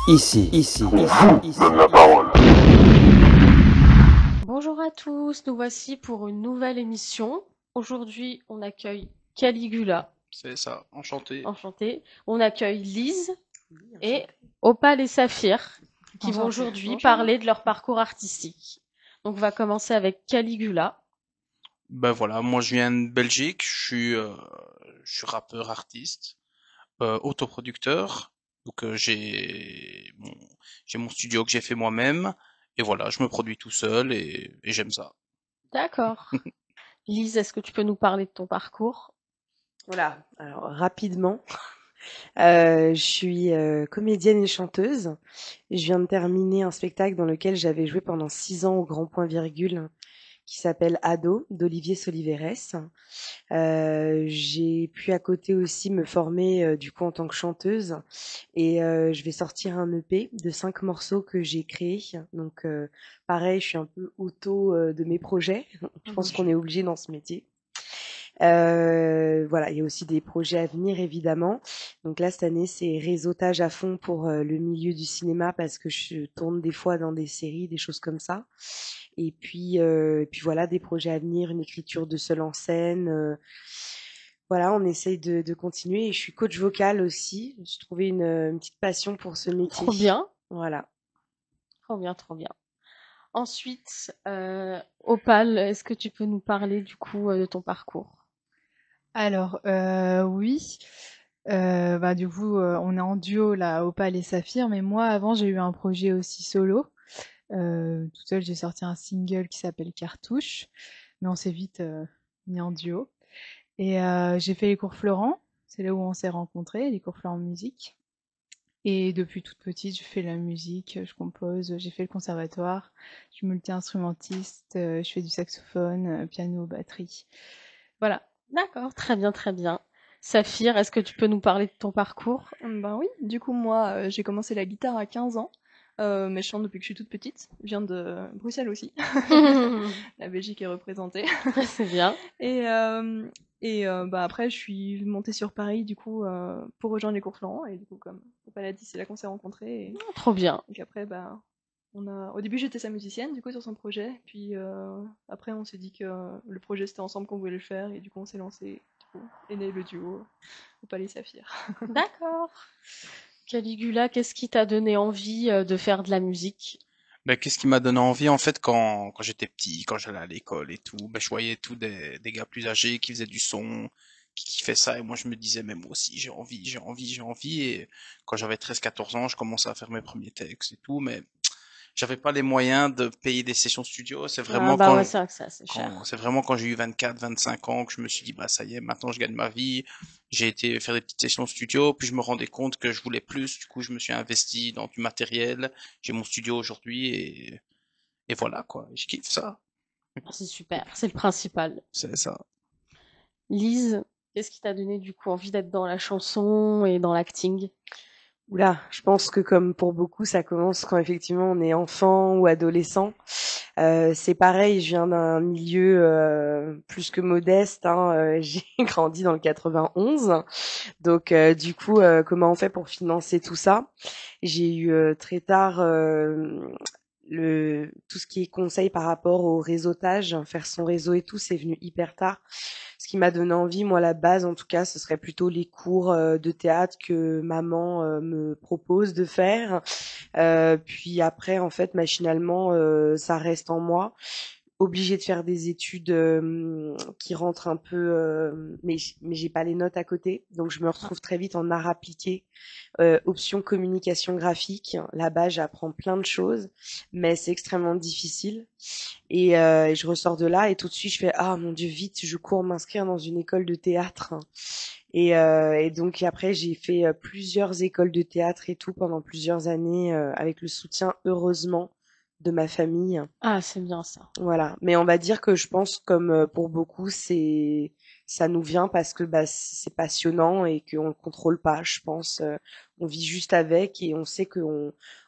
Donne la parole. Bonjour à tous, nous voici pour une nouvelle émission. Aujourd'hui, on accueille Caligula, C'est ça, enchanté. enchanté. On accueille Lise et Opal et Saphir, qui vont aujourd'hui parler de leur parcours artistique. Donc, on va commencer avec Caligula. Ben voilà, moi je viens de Belgique, je suis rappeur, artiste, autoproducteur. Donc j'ai mon studio que j'ai fait moi-même et voilà, je me produis tout seul et j'aime ça. D'accord. Lise, est-ce que tu peux nous parler de ton parcours? Voilà, alors rapidement, je suis comédienne et chanteuse. Je viens de terminer un spectacle dans lequel j'avais joué pendant 6 ans au Grand Point Virgule, qui s'appelle Ado, d'Olivier Soliveres. J'ai pu à côté aussi me former du coup en tant que chanteuse et je vais sortir un EP de 5 morceaux que j'ai créés. Donc pareil, je suis un peu auto de mes projets. Je pense qu'on est obligé dans ce métier. Voilà, il y a aussi des projets à venir évidemment. Donc là cette année c'est réseautage à fond pour le milieu du cinéma parce que je tourne des fois dans des séries, des choses comme ça. Et puis voilà, des projets à venir, une écriture de seul en scène. Voilà, on essaye de continuer. Et je suis coach vocal aussi. J'ai trouvé une petite passion pour ce métier. Trop bien, Voilà. trop bien, trop bien. Ensuite, Opal, est-ce que tu peux nous parler du coup de ton parcours? Alors, oui. Du coup, on est en duo là, Opal et Saphir, mais moi avant j'ai eu un projet aussi solo. Toute seule j'ai sorti un single qui s'appelle Cartouche, mais on s'est vite mis en duo. Et j'ai fait les cours Florent, c'est là où on s'est rencontrés, les cours Florent musique. Et depuis toute petite, je fais la musique, je compose, j'ai fait le conservatoire, je suis multi-instrumentiste, je fais du saxophone, piano, batterie. Voilà. D'accord, très bien, très bien. Saphir, est-ce que tu peux nous parler de ton parcours? Ben oui, du coup moi j'ai commencé la guitare à 15 ans, mais je chante depuis que je suis toute petite. Je viens de Bruxelles aussi, la Belgique est représentée. C'est bien. Après je suis montée sur Paris du coup pour rejoindre les cours Florent et du coup comme Opal a dit c'est là qu'on s'est rencontrés. Et Trop bien. donc après au début j'étais sa musicienne du coup sur son projet, puis après on s'est dit que le projet c'était ensemble qu'on voulait le faire et du coup on s'est lancé. Du coup est né le duo Opal et Saphir. D'accord. Caligula, qu'est-ce qui t'a donné envie de faire de la musique? Ben qu'est-ce qui m'a donné envie en fait quand j'étais petit, quand j'allais à l'école et tout, ben je voyais tous des gars plus âgés qui faisaient du son, qui fait ça et moi je me disais mais moi aussi j'ai envie et quand j'avais 13 14 ans je commençais à faire mes premiers textes et tout mais j'avais pas les moyens de payer des sessions studio. Ah bah ouais, c'est vrai que c'est assez cher. C'est vraiment quand j'ai eu 24 25 ans que je me suis dit bah ça y est maintenant je gagne ma vie. J'ai été faire des petites sessions studio puis je me rendais compte que je voulais plus. Du coup je me suis investi dans du matériel. J'ai mon studio aujourd'hui et voilà quoi. Je kiffe ça. C'est super, c'est le principal. C'est ça. Lise, qu'est-ce qui t'a donné du coup envie d'être dans la chanson et dans l'acting? Oula, je pense que comme pour beaucoup, ça commence quand effectivement on est enfant ou adolescent. C'est pareil, je viens d'un milieu plus que modeste. Hein, j'ai grandi dans le 91, donc du coup, comment on fait pour financer tout ça? J'ai eu très tard tout ce qui est conseil par rapport au réseautage, faire son réseau et tout, c'est venu hyper tard. Ce qui m'a donné envie, moi, à la base, en tout cas, ce serait plutôt les cours de théâtre que maman me propose de faire. Puis après, en fait, machinalement, ça reste en moi. Obligée de faire des études qui rentrent un peu, mais j'ai pas les notes à côté, donc je me retrouve très vite en art appliqué, option communication graphique. Là-bas, j'apprends plein de choses, mais c'est extrêmement difficile. Et je ressors de là et tout de suite, je fais ah mon Dieu, vite, je cours m'inscrire dans une école de théâtre. Et donc après, j'ai fait plusieurs écoles de théâtre et tout pendant plusieurs années avec le soutien, heureusement, de ma famille. Ah, c'est bien ça. Voilà. Mais on va dire que je pense, comme pour beaucoup, ça nous vient parce que bah, c'est passionnant et qu'on ne contrôle pas, je pense. On vit juste avec et on sait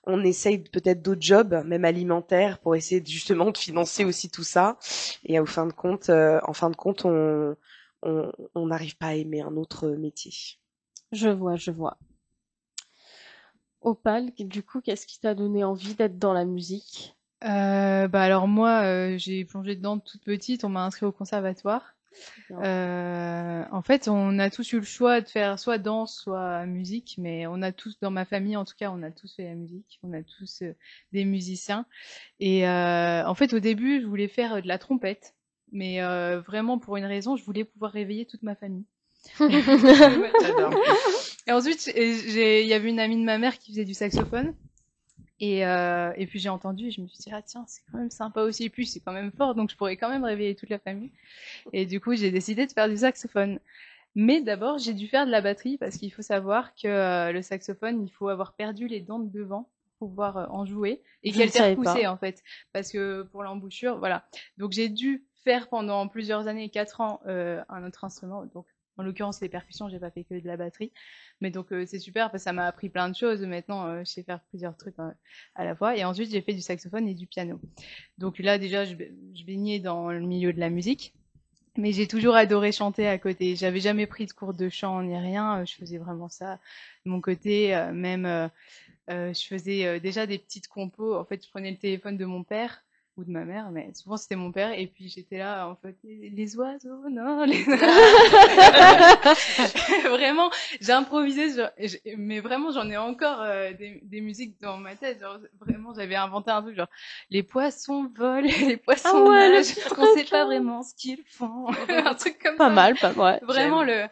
on essaye peut-être d'autres jobs, même alimentaires, pour essayer justement de financer aussi tout ça. Et en fin de compte, on n'arrive pas à aimer un autre métier. Je vois, je vois. Opal, du coup, qu'est-ce qui t'a donné envie d'être dans la musique? Bah alors moi, j'ai plongé dedans toute petite, on m'a inscrit au conservatoire. En fait, on a tous eu le choix de faire soit danse, soit musique, mais on a tous, dans ma famille en tout cas, on a tous fait la musique, on a tous des musiciens. Et en fait, au début, je voulais faire de la trompette, mais vraiment pour une raison, je voulais pouvoir réveiller toute ma famille. Et ensuite, il y avait une amie de ma mère qui faisait du saxophone. Et puis j'ai entendu et je me suis dit, ah tiens, c'est quand même sympa aussi. Et puis c'est quand même fort, donc je pourrais quand même réveiller toute la famille. Et du coup, j'ai décidé de faire du saxophone. Mais d'abord, j'ai dû faire de la batterie parce qu'il faut savoir que le saxophone, il faut avoir perdu les dents de devant pour pouvoir en jouer et qu'elles soient repoussées en fait. Parce que pour l'embouchure, voilà. Donc j'ai dû faire pendant plusieurs années, 4 ans, un autre instrument. Donc en l'occurrence, les percussions, j'ai pas fait que de la batterie. Mais donc c'est super parce que ça m'a appris plein de choses. Maintenant, je sais faire plusieurs trucs à la fois. Et ensuite, j'ai fait du saxophone et du piano. Donc là, déjà, je baignais dans le milieu de la musique. Mais j'ai toujours adoré chanter à côté. J'avais jamais pris de cours de chant ni rien. Je faisais vraiment ça de mon côté. Je faisais déjà des petites compos. En fait, je prenais le téléphone de mon père ou de ma mère, mais souvent c'était mon père. Et puis j'étais là, en fait, les oiseaux, non, vraiment, j'improvisais, mais vraiment, j'en ai encore des musiques dans ma tête. Genre, vraiment, j'avais inventé un truc genre les poissons volent, les poissons nagent, on sait pas vraiment ce qu'ils font, un truc comme Pas ça. mal, pas mal. Vraiment le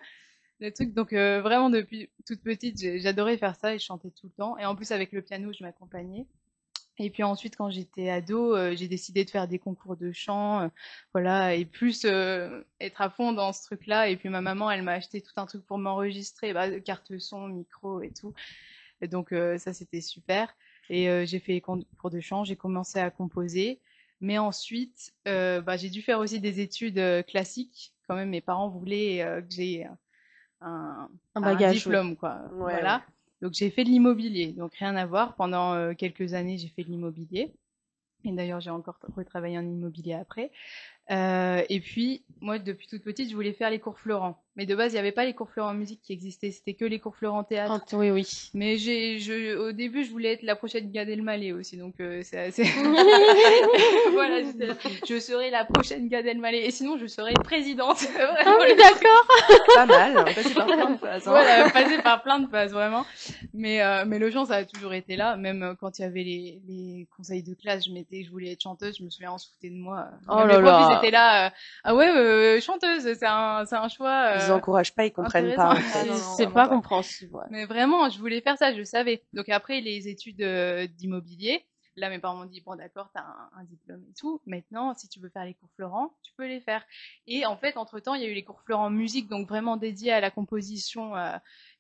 truc. Donc vraiment depuis toute petite, j'adorais faire ça et je chantais tout le temps. Et en plus avec le piano, je m'accompagnais. Et puis ensuite, quand j'étais ado, j'ai décidé de faire des concours de chant, voilà, et plus être à fond dans ce truc-là. Et puis ma maman, elle m'a acheté tout un truc pour m'enregistrer, carte son, micro et tout. Et donc ça, c'était super. Et j'ai fait les concours de chant, j'ai commencé à composer. Mais ensuite, j'ai dû faire aussi des études classiques. Quand même, mes parents voulaient que j'ai un bagage, diplôme, quoi. Ouais, Voilà. ouais. Donc j'ai fait de l'immobilier, donc rien à voir. Pendant quelques années, j'ai fait de l'immobilier. Et d'ailleurs, j'ai encore retravaillé en immobilier après. Et puis, moi, depuis toute petite, je voulais faire les cours Florent. Mais de base, il n'y avait pas les cours Florent musique qui existaient, c'était que les cours Florent théâtre. Oui, oui. Mais au début, je voulais être la prochaine Gad Elmaleh aussi, donc c'est assez... Voilà, je serai la prochaine Gad Elmaleh. Et sinon, je serai présidente. Ah oui, d'accord. Pas mal, passer par plein de phases. Voilà, passer par plein de phases, vraiment. Mais le chant, ça a toujours été là. Même quand il y avait les conseils de classe, je voulais être chanteuse. Je me souviens, on se foutait de moi. Oh mes là profs, là. ils étaient là. Ah ouais, chanteuse, c'est un choix. Ils encouragent pas, ils comprennent pas. intéressant. En fait. non, C'est vraiment pas pas. compréhensible, ouais. Mais vraiment, je voulais faire ça, je savais. Donc après les études d'immobilier, là mes parents m'ont dit bon d'accord, t'as un diplôme et tout. Maintenant, si tu veux faire les cours Florent, tu peux les faire. Et en fait, entre-temps, il y a eu les cours Florent musique, donc vraiment dédiés à la composition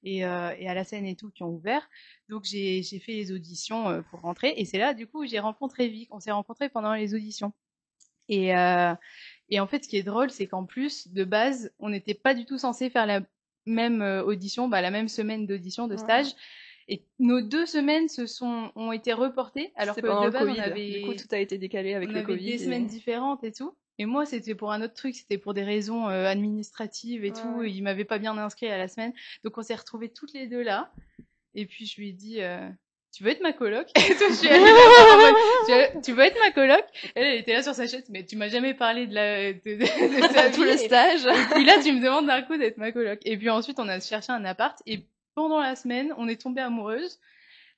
et à la scène et tout, qui ont ouvert. Donc j'ai fait les auditions pour rentrer. Et c'est là, du coup, j'ai rencontré Vic. On s'est rencontrés pendant les auditions. Et en fait, ce qui est drôle, c'est qu'en plus, de base, on n'était pas du tout censé faire la même audition, la même semaine d'audition, de stage. Et nos 2 semaines ont été reportées, alors que C'était pendant de le base, Covid. on avait, Du coup, tout a été décalé avec on le avait Covid. des semaines différentes et tout. Et moi, c'était pour un autre truc, c'était pour des raisons administratives et tout. Ouais. Et il m'avait pas bien inscrit à la semaine. Donc on s'est retrouvés toutes les deux là. Et puis je lui ai dit, tu veux être ma coloc? Et tout, je suis allée la voir en mode, tu veux être ma coloc? Elle était là sur sa chaise, mais tu m'as jamais parlé de ta Tout le vie. stage. Et puis là, tu me demandes d'un coup d'être ma coloc. Et puis ensuite, on a cherché un appart. Et pendant la semaine, on est tombées amoureuses.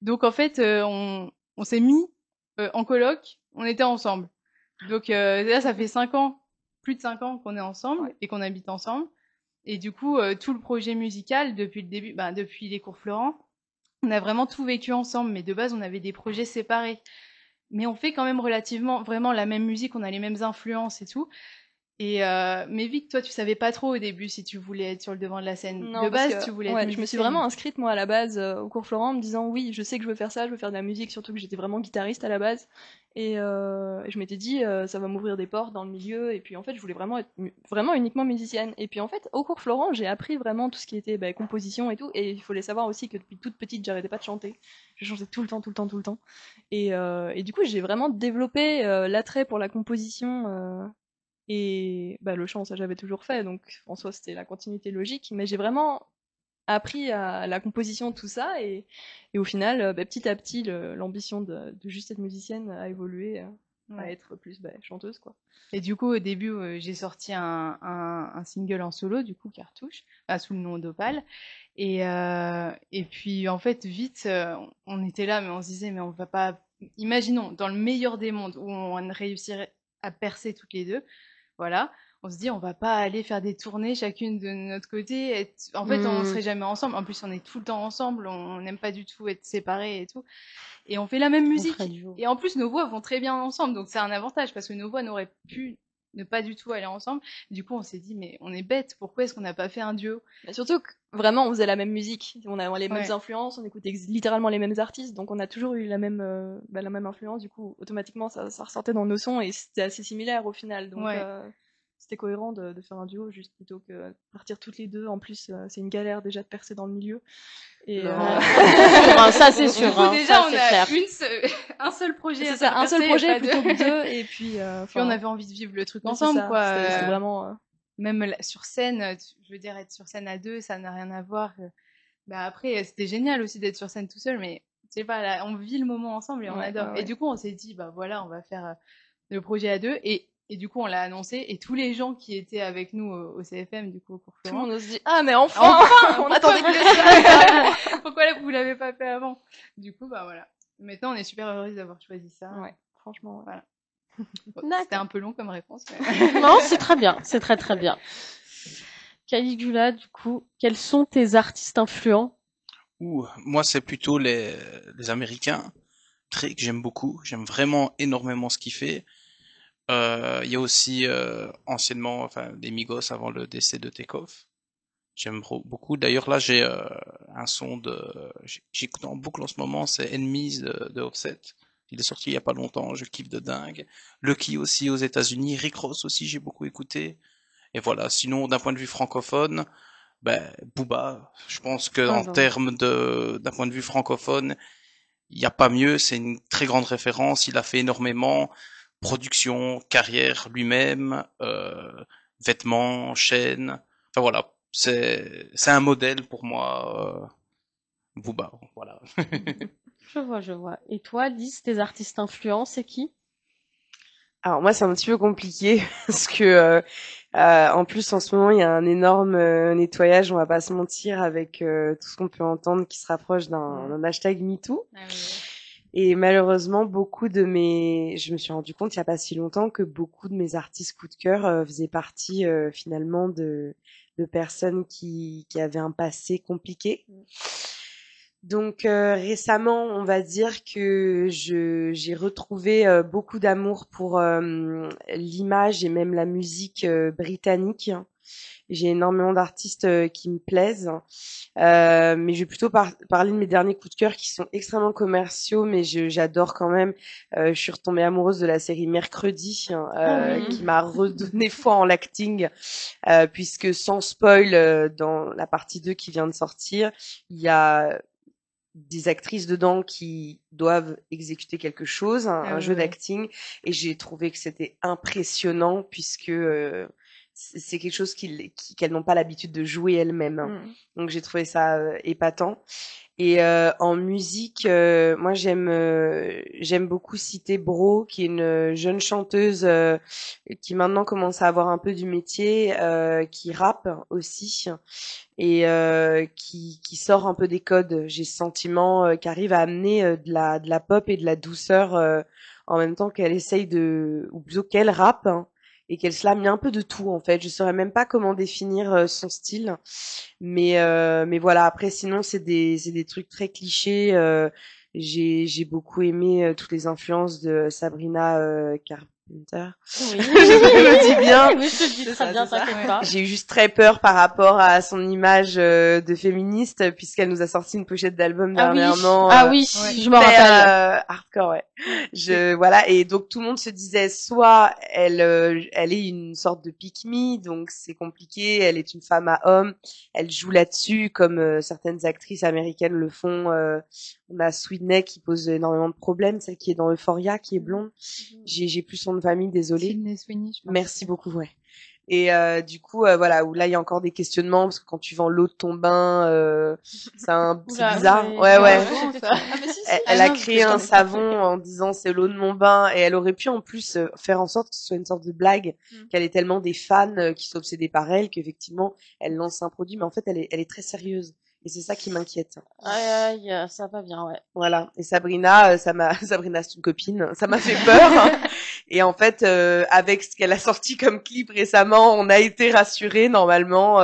Donc en fait, on s'est mis en coloc. On était ensemble. Donc là, ça fait 5 ans, plus de 5 ans qu'on est ensemble et qu'on habite ensemble. Et du coup, tout le projet musical, depuis le début, depuis les cours Florent, on a vraiment tout vécu ensemble. Mais de base, on avait des projets séparés. Mais on fait quand même relativement vraiment la même musique, on a les mêmes influences et tout. Et mais Vic, toi, tu savais pas trop au début si tu voulais être sur le devant de la scène. Non, De parce base, que, tu voulais être je me suis musicienne. vraiment inscrite moi à la base au cours Florent en me disant oui, je sais que je veux faire ça, je veux faire de la musique, surtout que j'étais vraiment guitariste à la base. Et je m'étais dit ça va m'ouvrir des portes dans le milieu. Et puis en fait, je voulais vraiment être vraiment uniquement musicienne. Et puis en fait, au cours Florent, j'ai appris vraiment tout ce qui était composition et tout. Et il fallait savoir aussi que depuis toute petite, j'arrêtais pas de chanter. Je chantais tout le temps, tout le temps, tout le temps. Et du coup, j'ai vraiment développé l'attrait pour la composition. Et le chant, ça j'avais toujours fait, donc en soi c'était la continuité logique, mais j'ai vraiment appris à la composition de tout ça et au final, petit à petit, l'ambition de juste être musicienne a évolué à être plus chanteuse, quoi. Et du coup, au début, j'ai sorti un single en solo, du coup, Cartouche, sous le nom d'Opale. Et puis, en fait, vite, on était là, mais on se disait, mais on va pas. Imaginons, dans le meilleur des mondes, où on réussirait à percer toutes les deux, voilà. On se dit, on va pas aller faire des tournées chacune de notre côté. En fait, on serait jamais ensemble. En plus, on est tout le temps ensemble. On n'aime pas du tout être séparés et tout. Et on fait la même musique. Et en plus, nos voix vont très bien ensemble. Donc, c'est un avantage parce que nos voix n'auraient pu ne pas du tout aller ensemble. Du coup, on s'est dit, mais on est bête. Pourquoi est-ce qu'on n'a pas fait un duo? Mais surtout que vraiment, on faisait la même musique. On a les mêmes influences. On écoutait littéralement les mêmes artistes. Donc, on a toujours eu la même influence. Du coup, automatiquement, ça ressortait dans nos sons et c'était assez similaire au final. Donc, c'était cohérent de faire un duo juste plutôt que partir toutes les deux. En plus, c'est une galère déjà de percer dans le milieu. Et ça c'est sûr. Du coup, déjà, on a un seul projet. C'est ça, un seul projet plutôt que deux. Et puis, on avait envie de vivre le truc ensemble, quoi. C'était vraiment. Même sur scène, je veux dire, être sur scène à deux, ça n'a rien à voir. Après, c'était génial aussi d'être sur scène tout seul, mais je sais pas, là, on vit le moment ensemble et on adore. Et du coup, on s'est dit, voilà, on va faire le projet à deux. Et du coup, on l'a annoncé, et tous les gens qui étaient avec nous au CFM, du coup, au cours Florent, tout le monde se dit, ah, mais enfin on attendait que ça. Pourquoi là, vous l'avez pas fait avant? Du coup, voilà. Maintenant, on est super heureuse d'avoir choisi ça. Ouais, franchement, voilà. C'était un peu long comme réponse. Mais... non, c'est très bien, c'est très très bien. Caligula, du coup, quels sont tes artistes influents? Moi, c'est plutôt les Américains. Drake, j'aime beaucoup. J'aime vraiment énormément ce qu'il fait. Il y a aussi anciennement, les Migos avant le décès de Takeoff. J'aime beaucoup. D'ailleurs, là, j'ai un son j'écoute en boucle en ce moment, c'est Enemies de Offset. Il est sorti il y a pas longtemps, je kiffe de dingue. Lucky aussi aux États-Unis, Rick Ross aussi, j'ai beaucoup écouté. Et voilà. Sinon, d'un point de vue francophone, Booba. Je pense que en termes d'un point de vue francophone, il n'y a pas mieux. C'est une très grande référence. Il a fait énormément. Production, carrière lui-même, vêtements, chaînes. Enfin voilà, c'est un modèle pour moi. Booba, voilà. Je vois. Et toi, Lise, tes artistes influents, c'est qui? Alors moi, c'est un petit peu compliqué parce que en plus en ce moment, il y a un énorme nettoyage, on va pas se mentir, avec tout ce qu'on peut entendre qui se rapproche d'un hashtag MeToo. Ah oui. Et malheureusement, je me suis rendu compte il y a pas si longtemps que beaucoup de mes artistes coup de cœur faisaient partie finalement de personnes qui avaient un passé compliqué. Donc récemment, on va dire que j'ai retrouvé beaucoup d'amour pour l'image et même la musique britannique. J'ai énormément d'artistes qui me plaisent, mais je vais plutôt parler de mes derniers coups de cœur qui sont extrêmement commerciaux, mais j'adore quand même. Je suis retombée amoureuse de la série Mercredi, qui m'a redonné foi en l'acting, puisque sans spoil, dans la partie 2 qui vient de sortir, il y a des actrices dedans qui doivent exécuter quelque chose, un jeu d'acting, et j'ai trouvé que c'était impressionnant puisque c'est quelque chose qu'elles n'ont pas l'habitude de jouer elles-mêmes. Donc j'ai trouvé ça épatant. Et en musique, moi j'aime beaucoup citer Bro, qui est une jeune chanteuse qui maintenant commence à avoir un peu du métier, qui rappe aussi et qui sort un peu des codes. J'ai ce sentiment qu'elle arrive à amener de la pop et de la douceur en même temps qu'elle essaye ou plutôt qu'elle rappe. Et qu'elle slame, il y a un peu de tout en fait. Je saurais même pas comment définir son style, mais voilà. Après, sinon c'est des trucs très clichés. J'ai beaucoup aimé toutes les influences de Sabrina Carpenter. Oui. Je le dis bien. Oui, je le dis très bien, t'inquiète pas. J'ai eu juste très peur par rapport à son image de féministe, puisqu'elle nous a sorti une pochette d'album dernièrement. Oui, je me rappelle. Hardcore, ouais. Voilà, et donc tout le monde se disait soit elle est une sorte de pick-me, donc c'est compliqué, elle est une femme à homme, elle joue là-dessus comme certaines actrices américaines le font. On a Sweetney qui pose énormément de problèmes, celle qui est dans Euphoria, qui est blonde. J'ai plus son nom de famille, désolée. Sydney Sweeney, je pense. Merci beaucoup, ouais. Et du coup, voilà, où là il y a encore des questionnements parce que quand tu vends l'eau de ton bain, c'est bizarre. Ouais, ouais. Elle a créé un savon en disant c'est l'eau de mon bain et elle aurait pu en plus faire en sorte que ce soit une sorte de blague, qu'elle ait tellement des fans qui sont obsédés par elle qu'effectivement elle lance un produit, mais en fait elle est très sérieuse. Et c'est ça qui m'inquiète. Aïe, ça va bien, ouais. Voilà. Et Sabrina, Sabrina, c'est une copine. Ça m'a fait peur. Et en fait, avec ce qu'elle a sorti comme clip récemment, on a été rassurés. Normalement,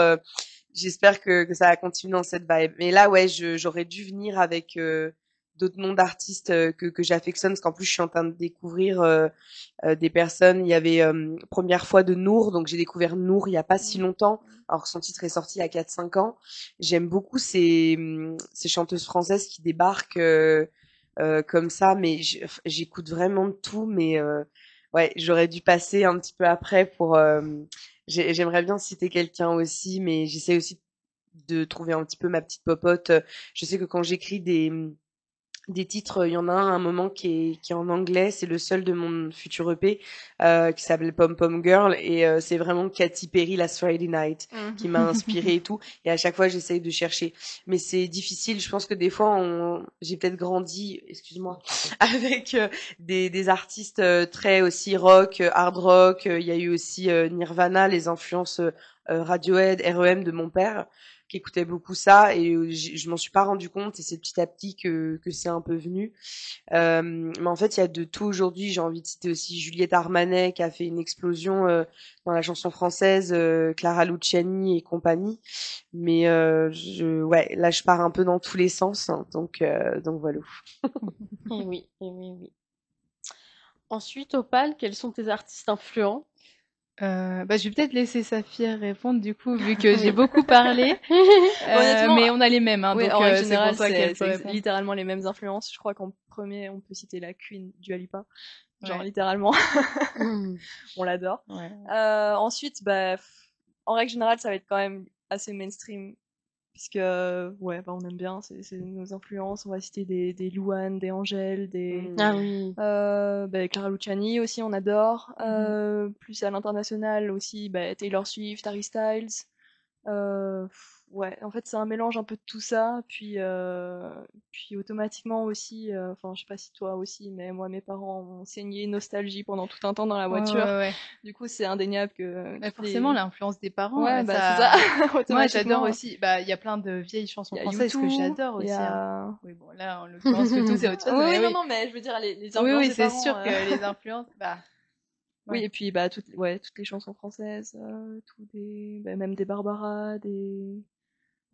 j'espère que ça va continuer dans cette vibe. Mais là, ouais, j'aurais dû venir avec d'autres noms d'artistes que j'affectionne, parce qu'en plus, je suis en train de découvrir des personnes. Il y avait première fois de Nour, donc j'ai découvert Nour il y a pas si longtemps, alors que son titre est sorti il y a 4-5 ans. J'aime beaucoup ces chanteuses françaises qui débarquent comme ça, mais j'écoute vraiment de tout, mais ouais, j'aurais dû passer un petit peu après pour j'aimerais bien citer quelqu'un aussi, mais j'essaie aussi de trouver un petit peu ma petite popote. Je sais que quand j'écris des titres, il y en a un moment qui est en anglais, c'est le seul de mon futur EP qui s'appelle Pom Pom Girl, et c'est vraiment Katy Perry Last Friday Night qui m'a inspirée et tout, et à chaque fois j'essaye de chercher, mais c'est difficile. Je pense que des fois j'ai peut-être grandi, excuse-moi, avec des artistes très aussi rock, hard rock. Il y a eu aussi Nirvana, les influences Radiohead, REM de mon père qui écoutait beaucoup ça, et je m'en suis pas rendu compte, et c'est petit à petit que c'est un peu venu. Mais en fait, il y a de tout aujourd'hui. J'ai envie de citer aussi Juliette Armanet qui a fait une explosion dans la chanson française, Clara Luciani et compagnie. Mais ouais, là je pars un peu dans tous les sens, hein, donc voilà. Et oui. Ensuite, Opal, quels sont tes artistes influents? Je vais peut-être laisser Saphir répondre du coup, vu que j'ai beaucoup parlé. Honnêtement, mais on a les mêmes, hein, oui, donc en règle c'est générale, pour ça qu'elle peut c'est répondre. littéralement les mêmes influences. Je crois qu'en premier, on peut citer la Queen, Dua Lipa. Genre littéralement. On l'adore. Ouais. Ensuite, en règle générale, ça va être quand même assez mainstream, puisque ouais, on aime bien, c'est nos influences. On va citer des Louane, des Angèle, des Ah oui. Clara Luciani aussi, on adore. Plus à l'international aussi, Taylor Swift, Harry Styles. Ouais, en fait, c'est un mélange un peu de tout ça, puis automatiquement aussi, enfin, je sais pas si toi aussi, mais moi, mes parents ont saigné nostalgie pendant tout un temps dans la voiture. Ouais. Du coup, c'est indéniable que forcément, l'influence des parents, ouais, ça... c'est ça. Moi, j'adore aussi. Il y a plein de vieilles chansons françaises que j'adore aussi. Hein. Oui, bon, là, en l'occurrence, tout c'est autre chose. Oui, non, mais je veux dire les influences oui, des c'est parents, sûr que les influences, oui, et puis toutes les chansons françaises, même des Barbara, des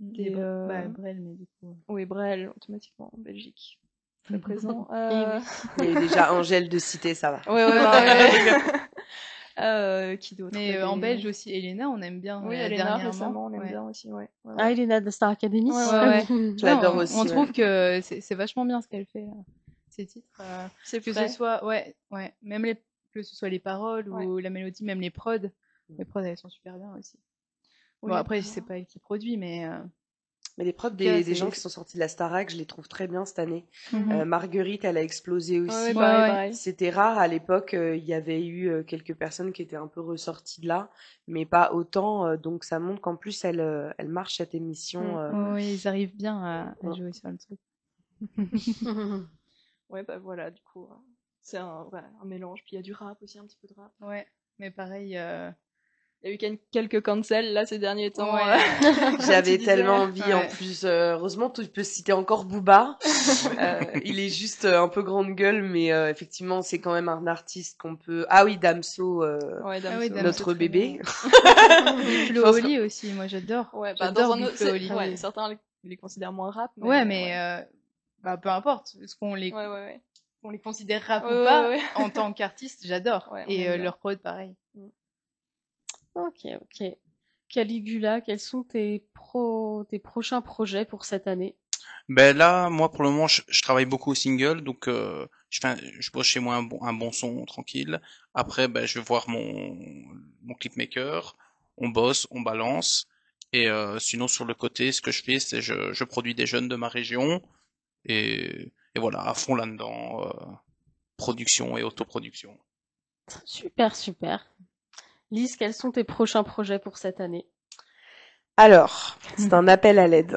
Brel, mais du coup. Oui, Brel, automatiquement, en Belgique. Très présent. Il y a eu déjà Angèle de cité, ça va. Ouais. Qui d'autre? Mais en Belge aussi, Elena, on aime bien. Oui, Elena, récemment, on aime bien aussi, ouais. Ah, Elena de Star Academy. Ouais. Je l'adore aussi. On trouve que c'est vachement bien ce qu'elle fait, ces titres. C'est ce soit, même que ce soit les paroles ou la mélodie, même les prods. Les prods, elles sont super bien aussi. Bon, après, c'est pas elle qui produit, mais les prods des gens qui sont sortis de la Starac, je les trouve très bien cette année. Marguerite, elle a explosé aussi. Pareil. C'était rare à l'époque. Il y avait eu quelques personnes qui étaient un peu ressorties de là, mais pas autant. Donc ça montre qu'en plus, elle marche cette émission. Oui, ils arrivent bien à jouer sur le truc. Ouais, voilà, du coup, c'est un mélange. Puis il y a du rap aussi, un petit peu de rap. Ouais, mais pareil. Il y a eu quelques cancels là ces derniers temps. J'avais tellement envie en plus. Heureusement, tu peux citer encore Booba. Il est juste un peu grande gueule, mais effectivement, c'est quand même un artiste qu'on peut. Ah oui, Damso, Damso, notre bébé. Flo Oli aussi, moi j'adore. Ouais, j'adore Flo Oli. Ouais, certains les considèrent moins rap. Mais peu importe, ce qu'on les. On les considère rap ou pas, en tant qu'artiste, j'adore. Et leur prod, pareil. Ok. Caligula, quels sont tes prochains projets pour cette année? Là, moi, pour le moment, je travaille beaucoup au single, donc je bosse chez moi un bon son, tranquille. Après, je vais voir mon clipmaker, on bosse, on balance. Et sinon, sur le côté, ce que je fais, c'est je produis des jeunes de ma région. Et voilà, à fond là-dedans, production et autoproduction. Super. Lise, quels sont tes prochains projets pour cette année? Alors, c'est un appel à l'aide.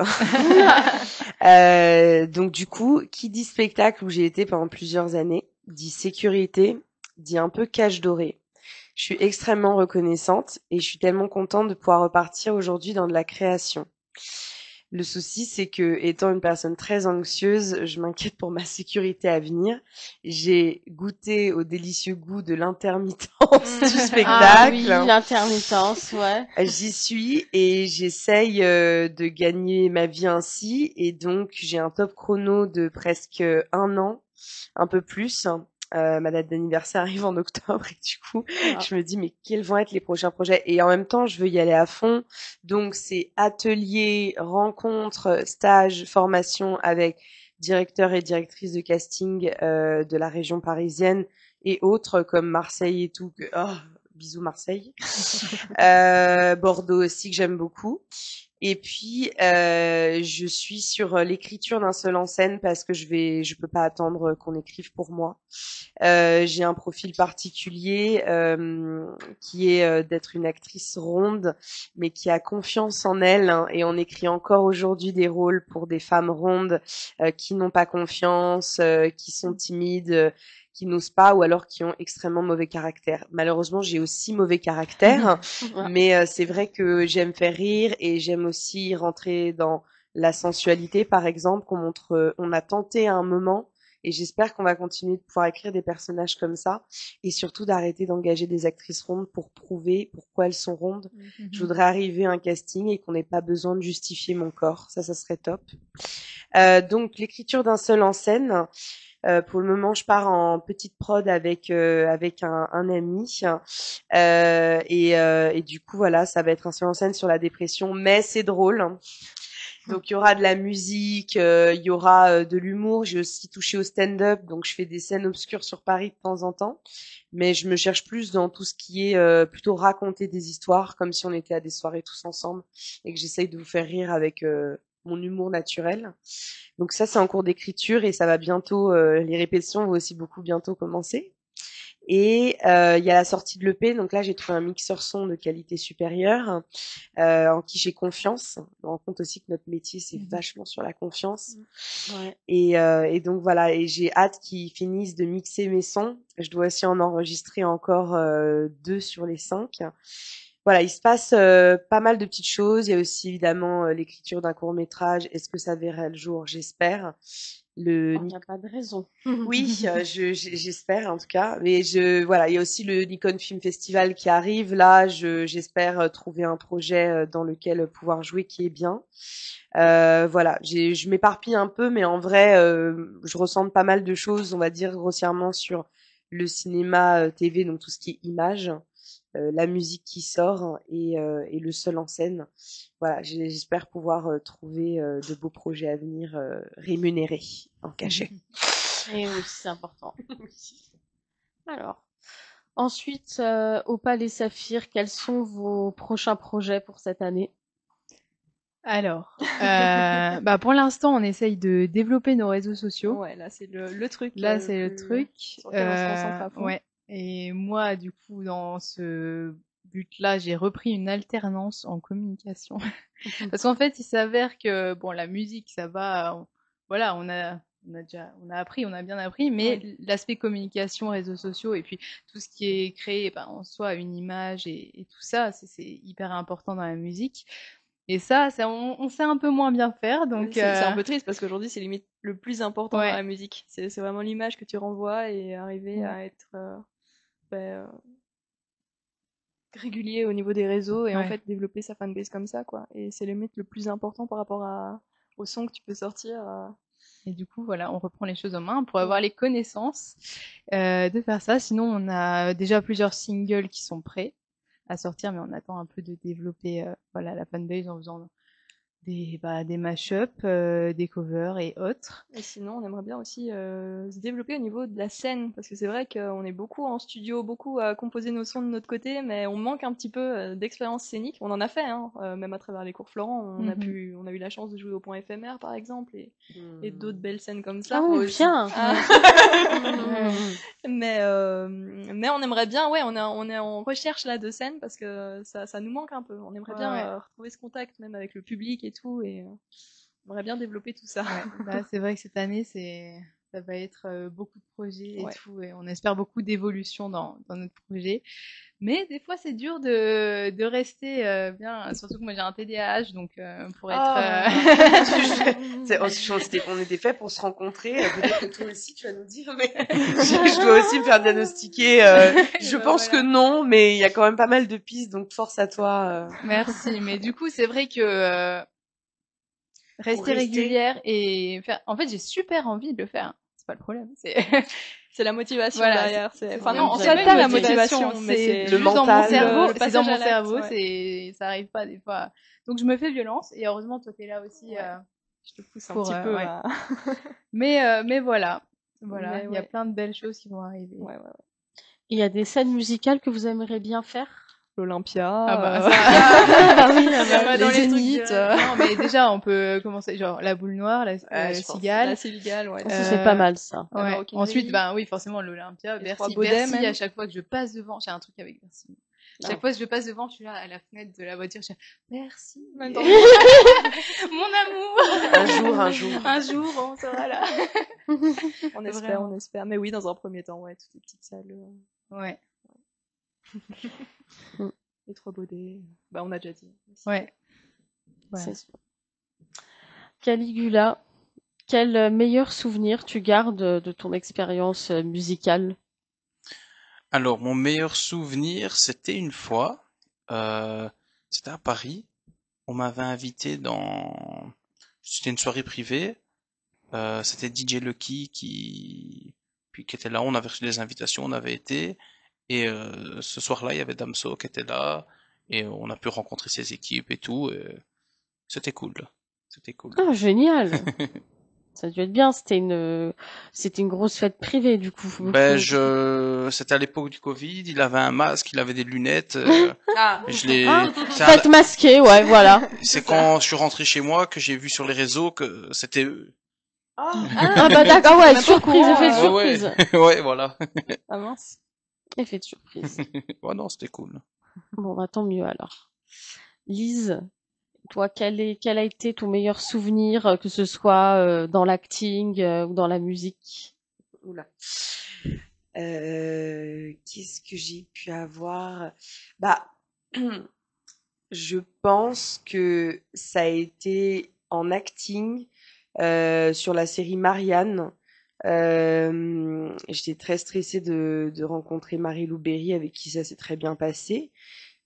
Donc du coup, qui dit spectacle où j'ai été pendant plusieurs années, dit sécurité, dit un peu cage dorée. Je suis extrêmement reconnaissante et je suis tellement contente de pouvoir repartir aujourd'hui dans de la création. Le souci, c'est que, étant une personne très anxieuse, je m'inquiète pour ma sécurité à venir. J'ai goûté au délicieux goût de l'intermittence du Ah oui, spectacle. l'intermittence, ouais. J'y suis et j'essaye de gagner ma vie ainsi. Et donc, j'ai un top chrono de presque 1 an, un peu plus. Ma date d'anniversaire arrive en octobre et du coup, Ah. je me dis mais quels vont être les prochains projets? Et en même temps, je veux y aller à fond. Donc c'est ateliers, rencontres, stages, formation avec directeurs et directrices de casting de la région parisienne et autres comme Marseille et tout. Bisous Marseille. Bordeaux aussi que j'aime beaucoup. Et puis je suis sur l'écriture d'un seul en scène parce que je peux pas attendre qu'on écrive pour moi. J'ai un profil particulier qui est d'être une actrice ronde, mais qui a confiance en elle, hein, et on écrit encore aujourd'hui des rôles pour des femmes rondes qui n'ont pas confiance, qui sont timides, qui n'osent pas ou alors qui ont extrêmement mauvais caractère. Malheureusement, j'ai aussi mauvais caractère, mais c'est vrai que j'aime faire rire et j'aime aussi rentrer dans la sensualité, par exemple, on a tenté à un moment. Et j'espère qu'on va continuer de pouvoir écrire des personnages comme ça et surtout d'arrêter d'engager des actrices rondes pour prouver pourquoi elles sont rondes. Je voudrais arriver à un casting et qu'on n'ait pas besoin de justifier mon corps. Ça serait top. Donc l'écriture d'un seul en scène. Pour le moment, je pars en petite prod avec un ami et du coup voilà, ça va être un seul en scène sur la dépression, mais c'est drôle. Donc il y aura de la musique, il y aura de l'humour. J'ai aussi touché au stand-up, donc je fais des scènes obscures sur Paris de temps en temps. Mais je me cherche plus dans tout ce qui est plutôt raconter des histoires, comme si on était à des soirées tous ensemble et que j'essaye de vous faire rire avec mon humour naturel. Donc ça, c'est en cours d'écriture et ça va bientôt. Les répétitions vont aussi beaucoup bientôt commencer. Et il y a la sortie de l'EP, donc là j'ai trouvé un mixeur son de qualité supérieure en qui j'ai confiance. On rend compte aussi que notre métier c'est vachement sur la confiance. Ouais. Et donc voilà, et j'ai hâte qu'ils finissent de mixer mes sons. Je dois aussi en enregistrer encore 2 sur les 5. Voilà, il se passe pas mal de petites choses. Il y a aussi évidemment l'écriture d'un court-métrage. Est-ce que ça verra le jour? J'espère. Il n'y a pas de raison. Oui, j'espère en tout cas. Mais voilà, il y a aussi le Nikon Film Festival qui arrive. Là, j'espère trouver un projet dans lequel pouvoir jouer qui est bien. Voilà, je m'éparpille un peu, mais en vrai, je ressens pas mal de choses, on va dire grossièrement sur le cinéma TV, donc tout ce qui est image, la musique qui sort et le seul en scène. Voilà, j'espère pouvoir trouver de beaux projets à venir rémunérés en cachet. Et oui, c'est important. Alors, ensuite, Opal et Saphir, quels sont vos prochains projets pour cette année? Alors, pour l'instant, on essaye de développer nos réseaux sociaux. Ouais, là c'est le truc. Là, c'est le truc. Sur lequel on se concentre à fond. Ouais. Et moi, du coup, dans ce but-là, j'ai repris une alternance en communication. Parce qu'en fait, il s'avère que bon, la musique, ça va. Voilà, on a bien appris, mais l'aspect communication, réseaux sociaux, et puis tout ce qui est créé, en soi, une image et tout ça, c'est hyper important dans la musique. Et ça, on sait un peu moins bien faire, donc c'est un peu triste parce qu'aujourd'hui c'est limite le plus important Ouais. dans la musique. C'est vraiment l'image que tu renvoies et arriver à être régulier au niveau des réseaux et en fait développer sa fanbase comme ça, quoi. Et c'est limite le plus important par rapport au son que tu peux sortir. Et du coup, voilà, on reprend les choses en main pour avoir les connaissances de faire ça. Sinon, on a déjà plusieurs singles qui sont prêts à sortir, mais on attend un peu de développer la fanbase en faisant des mash-up, des covers et autres. Et sinon, on aimerait bien aussi se développer au niveau de la scène, parce que c'est vrai qu'on est beaucoup en studio, beaucoup à composer nos sons de notre côté, mais on manque un petit peu d'expérience scénique. On en a fait, hein, même à travers les cours Florent, on a eu la chance de jouer au Point éphémère, par exemple, et d'autres belles scènes comme ça. Oh, bien. Mais on aimerait bien, ouais, on est en recherche là de scène parce que ça nous manque un peu. On aimerait bien retrouver ce contact même avec le public et tout, et on aimerait bien développer tout ça. Bah, c'est vrai que cette année, ça va être beaucoup de projets et tout, et on espère beaucoup d'évolution dans notre projet. Mais des fois, c'est dur de rester bien, surtout que moi j'ai un TDAH, donc pour être... On était fait pour se rencontrer, peut-être que toi aussi tu vas nous dire, mais je dois aussi me faire diagnostiquer. Je pense que non, mais il y a quand même pas mal de pistes, donc force à toi. Merci, mais du coup, c'est vrai que rester régulière et faire... En fait, j'ai super envie de le faire. C'est pas le problème. C'est la motivation derrière. Enfin non, en fait, pas la motivation, mais c'est le mental. Dans mon cerveau. C'est dans mon cerveau, ça arrive pas des fois. Donc je me fais violence et heureusement toi t'es là aussi. Je te pousse un petit peu. Mais voilà, il y a plein de belles choses qui vont arriver. Il y a des scènes musicales que vous aimeriez bien faire? L'Olympia. Dans les Zéniths. Non, mais déjà, on peut commencer, genre, la boule noire, la cigale. La cigale, ouais. C'est pas mal, ça. Ouais. Ensuite, oui, forcément, l'Olympia, Bercy, à chaque fois que je passe devant, j'ai un truc avec Bercy. Chaque fois que je passe devant, je suis là, à la fenêtre de la voiture, je dis, merci. Mon amour. Un jour. Un jour, on sera là. On espère. Mais oui, dans un premier temps, toutes les petites salles. Ouais. Les Trois Baudets. On a déjà dit. Ouais. C'est sûr. Caligula, quel meilleur souvenir tu gardes de ton expérience musicale? Alors, mon meilleur souvenir, c'était une fois, c'était à Paris. On m'avait invité c'était une soirée privée. C'était DJ Lucky qui était là. On avait reçu des invitations, on avait été. Et ce soir-là, il y avait Damso qui était là. Et on a pu rencontrer ses équipes et tout. Et c'était cool. Ah, génial! Ça a dû être bien, c'était une grosse fête privée, du coup. C'était à l'époque du Covid, il avait un masque, il avait des lunettes, fête masquée, ouais, voilà. C'est quand je suis rentré chez moi que j'ai vu sur les réseaux que c'était eux. Ah bah d'accord, ouais, surprise, effet de surprise. Ouais, voilà. Ah mince. Effet de surprise. Ouais, non, c'était cool. Bon, bah tant mieux alors. Lise, toi, quel a été ton meilleur souvenir, que ce soit dans l'acting ou dans la musique? Oula. Qu'est-ce que j'ai pu avoir? Bah, je pense que ça a été en acting sur la série Marianne. J'étais très stressée de rencontrer Marie-Lou Berry avec qui ça s'est très bien passé.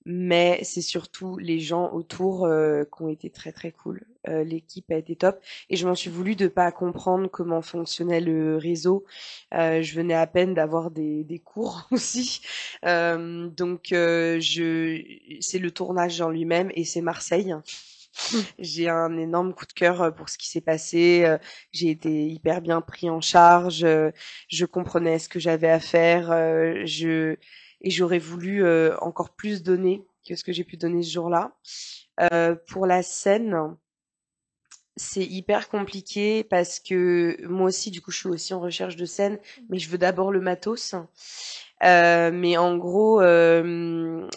Mais c'est surtout les gens autour qui ont été très très cool. L'équipe a été top et je m'en suis voulu de pas comprendre comment fonctionnait le réseau. Je venais à peine d'avoir des cours aussi, donc c'est le tournage en lui-même et c'est Marseille. J'ai un énorme coup de cœur pour ce qui s'est passé. J'ai été hyper bien pris en charge. Je comprenais ce que j'avais à faire. Et j'aurais voulu encore plus donner que ce que j'ai pu donner ce jour-là. Pour la scène, c'est hyper compliqué parce que moi aussi, du coup, je suis aussi en recherche de scène, mais je veux d'abord le matos. Mais en gros,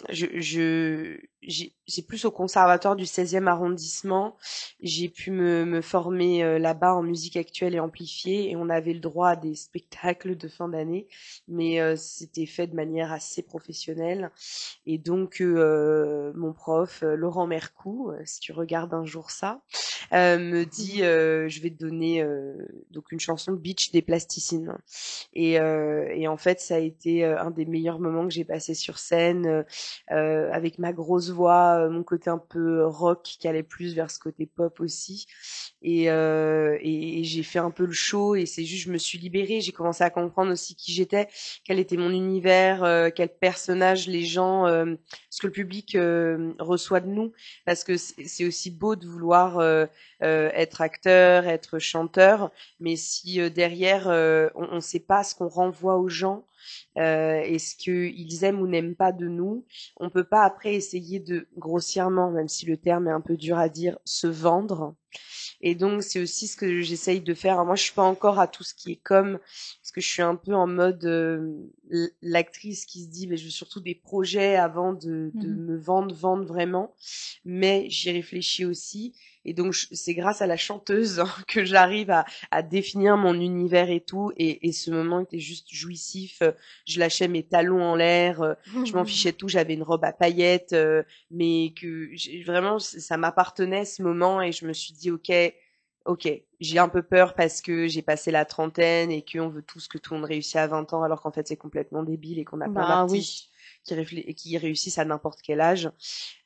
j'ai plus au conservatoire du 16e arrondissement. J'ai pu me former là-bas en musique actuelle et amplifiée et on avait le droit à des spectacles de fin d'année, mais c'était fait de manière assez professionnelle. Et donc, mon prof, Laurent Mercou, si tu regardes un jour ça, me dit je vais te donner donc une chanson Beach des Plasticines. Et en fait, ça a été un des meilleurs moments que j'ai passé sur scène avec ma grosse voix, mon côté un peu rock qui allait plus vers ce côté pop aussi. Et j'ai fait un peu le show et c'est juste je me suis libérée. J'ai commencé à comprendre aussi qui j'étais, quel était mon univers, quel personnage les gens, ce que le public reçoit de nous. Parce que c'est aussi beau de vouloir être acteur, être chanteur, mais si derrière on ne sait pas ce qu'on renvoie aux gens et ce qu'ils aiment ou n'aiment pas de nous, on peut pas après essayer de grossièrement, même si le terme est un peu dur à dire, se vendre. Et donc c'est aussi ce que j'essaye de faire. Alors, moi je suis pas encore à tout ce qui est parce que je suis un peu en mode l'actrice qui se dit mais je veux surtout des projets avant de me vendre vraiment. Mais j'y réfléchis aussi. Et donc c'est grâce à la chanteuse que j'arrive à définir mon univers et tout. Et ce moment était juste jouissif. Je lâchais mes talons en l'air. Je m'en fichais de tout. J'avais une robe à paillettes, mais que vraiment ça m'appartenait ce moment. Et je me suis dit ok, j'ai un peu peur parce que j'ai passé la trentaine et qu'on veut tous que tout le monde réussisse à 20 ans alors qu'en fait c'est complètement débile et qu'on a plein d'artistes qui réussissent à n'importe quel âge.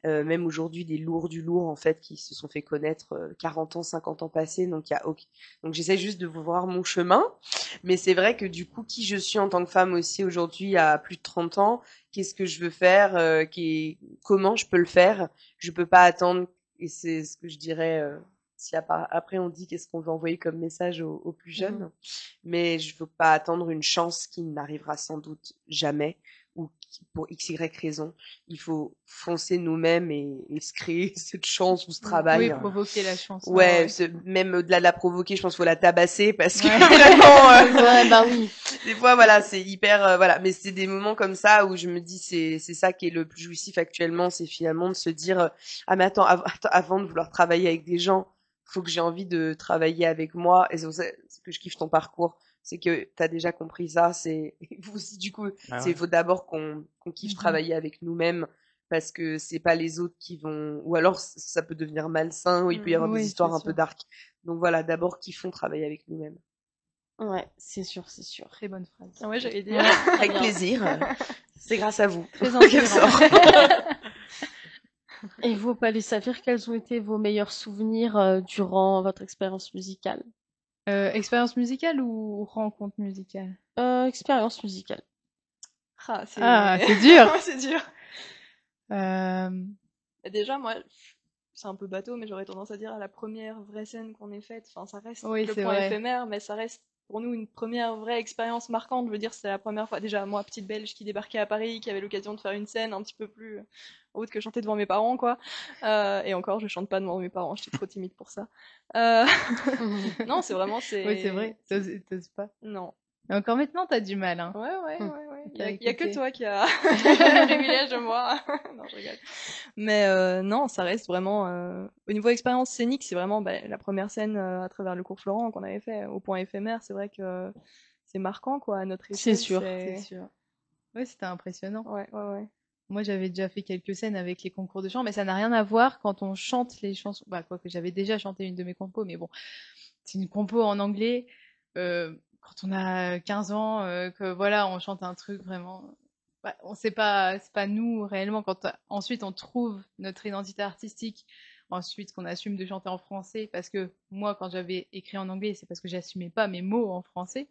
Même aujourd'hui des lourds du lourd en fait qui se sont fait connaître 40 ans, 50 ans passés. Donc donc j'essaie juste de voir mon chemin. Mais c'est vrai que du coup qui je suis en tant que femme aussi aujourd'hui à plus de 30 ans, qu'est-ce que je veux faire, comment je peux le faire. Je peux pas attendre et c'est ce que je dirais si après on dit qu'est-ce qu'on veut envoyer comme message aux plus jeunes, mais je veux pas attendre une chance qui n'arrivera sans doute jamais ou pour XY raison. Il faut foncer nous-mêmes et se créer cette chance ou ce travail. Oui, provoquer la chance. Ouais, même au-delà de la provoquer, je pense qu'il faut la tabasser parce que vraiment, bah oui. Des fois, voilà, c'est hyper, voilà. Mais c'est des moments comme ça où je me dis, c'est ça qui est le plus jouissif actuellement, c'est finalement de se dire, ah mais attends, avant de vouloir travailler avec des gens, faut que j'ai envie de travailler avec moi. Et c'est ce que je kiffe ton parcours, c'est que t'as déjà compris ça. C'est vous aussi du coup, il faut d'abord qu'on kiffe travailler avec nous-mêmes parce que c'est pas les autres qui vont, ou alors ça peut devenir malsain, ou il peut y avoir des histoires un peu dark. Donc voilà, d'abord kiffons travailler avec nous-mêmes. Ouais, c'est sûr, c'est sûr. Très bonne phrase. Ah ouais, j'allais dire. Avec plaisir. C'est grâce à vous. Très inspirant. Et vous, Opal et Saphir, quels ont été vos meilleurs souvenirs durant votre expérience musicale? Expérience musicale ou rencontre musicale? Expérience musicale. C'est dur. C'est dur. Déjà, moi, c'est un peu bateau, mais j'aurais tendance à dire à la première vraie scène qu'on ait faite. Enfin, ça reste le point éphémère, mais ça reste pour nous une première vraie expérience marquante. Je veux dire, c'était la première fois, déjà moi, petite Belge qui débarquait à Paris, qui avait l'occasion de faire une scène un petit peu plus haute que chanter devant mes parents, quoi. Et encore, je chante pas devant mes parents, j'étais trop timide pour ça. Non, c'est vraiment, Oui, c'est vrai, t'oses pas. Non. Mais encore maintenant, t'as du mal, hein. Ouais. Il y a que toi qui a le privilège de moi. Non, je rigole. Mais non, ça reste vraiment... Au niveau expérience scénique, c'est vraiment la première scène à travers le cours Florent qu'on avait fait au point éphémère. C'est vrai que c'est marquant, quoi, à notre échelle. C'est sûr. Ouais, c'était impressionnant. Ouais. Moi, j'avais déjà fait quelques scènes avec les concours de chant, mais ça n'a rien à voir quand on chante les chansons. Bah, quoique j'avais déjà chanté une de mes compos, mais bon, c'est une compo en anglais. Quand on a 15 ans, que voilà, on chante un truc vraiment, on sait pas, c'est pas nous réellement. Quand ensuite on trouve notre identité artistique, ensuite qu'on assume de chanter en français, parce que moi, quand j'avais écrit en anglais, c'est parce que j'assumais pas mes mots en français.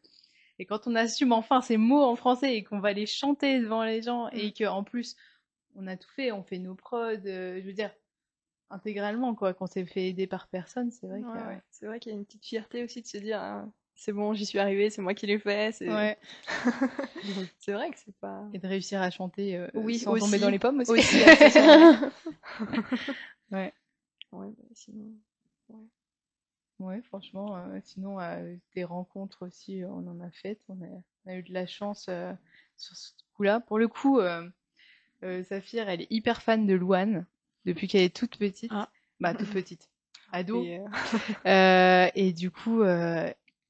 Et quand on assume enfin ces mots en français et qu'on va les chanter devant les gens et qu'en plus on a tout fait, on fait nos prods, je veux dire intégralement quoi, qu'on s'est fait aider par personne, c'est vrai que c'est vrai qu'il y a une petite fierté aussi de se dire c'est bon, j'y suis arrivée, c'est moi qui l'ai fait. Ouais. C'est vrai que c'est pas... Et de réussir à chanter sans aussi. tomber dans les pommes aussi. Ouais. Sinon... Ouais, franchement, sinon, des rencontres aussi, on en a faites. On a eu de la chance sur ce coup-là. Pour le coup, Saphir, elle est hyper fan de Louane depuis qu'elle est toute petite. Toute petite. Ado. Et du coup...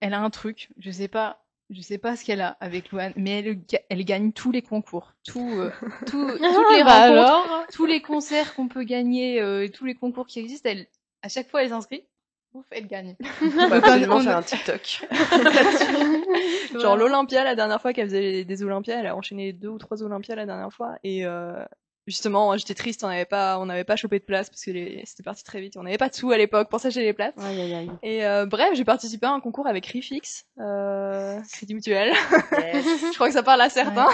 elle a un truc, je sais pas ce qu'elle a avec Louane, mais elle gagne tous les concours, toutes les rencontres, tous les concerts qu'on peut gagner, tous les concours qui existent, à chaque fois elle s'inscrit, elle gagne. On va absolument faire un TikTok. Genre l'Olympia, la dernière fois qu'elle faisait des Olympias, elle a enchaîné 2 ou 3 Olympias la dernière fois, et justement, j'étais triste, on n'avait pas chopé de place parce que c'était parti très vite. On n'avait pas de sous à l'époque pour s'acheter les places. Aïe, aïe, aïe. Et bref, j'ai participé à un concours avec Rifix, Crédit Mutuel. Yes. Je crois que ça parle à certains.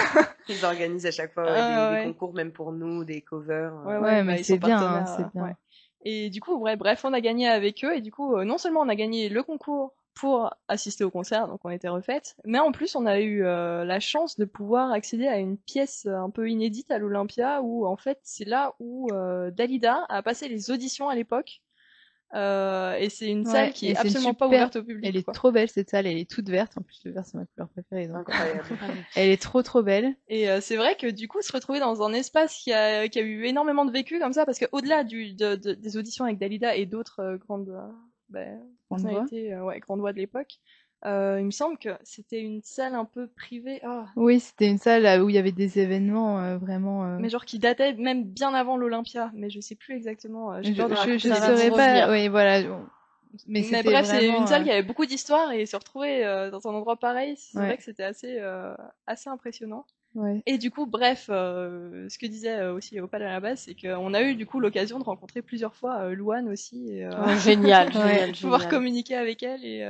Ils organisent à chaque fois des concours, même pour nous, des covers. Ouais, mais ils c'est sont bien, partenaires, c'est bien. ouais. Et du coup, bref, on a gagné avec eux. Et du coup, non seulement on a gagné le concours pour assister au concert, donc on était refaites, mais en plus on a eu la chance de pouvoir accéder à une pièce un peu inédite à l'Olympia, où en fait c'est là où Dalida a passé les auditions à l'époque. Et c'est une salle qui est absolument pas ouverte au public. Elle est quoi. trop belle cette salle, elle est toute verte. En plus, le vert c'est ma couleur préférée. Donc Incroyable. elle est trop belle. Et c'est vrai que du coup, se retrouver dans un espace qui a eu énormément de vécu comme ça, parce qu'au-delà des auditions avec Dalida et d'autres grandes personnalités, grandes voix de l'époque, il me semble que c'était une salle un peu privée. Oh. Oui, c'était une salle où il y avait des événements vraiment. Mais genre qui datait même bien avant l'Olympia, mais je sais plus exactement. Je je saurais pas. Oui, voilà. Mais bref, c'est une salle qui avait beaucoup d'histoire, et se retrouver dans un endroit pareil, c'est vrai que c'était assez impressionnant. Ouais. Et du coup, bref, ce que disait aussi Opal à la base, c'est qu'on a eu du coup l'occasion de rencontrer plusieurs fois Louane aussi. Et, génial, pouvoir communiquer avec elle. Et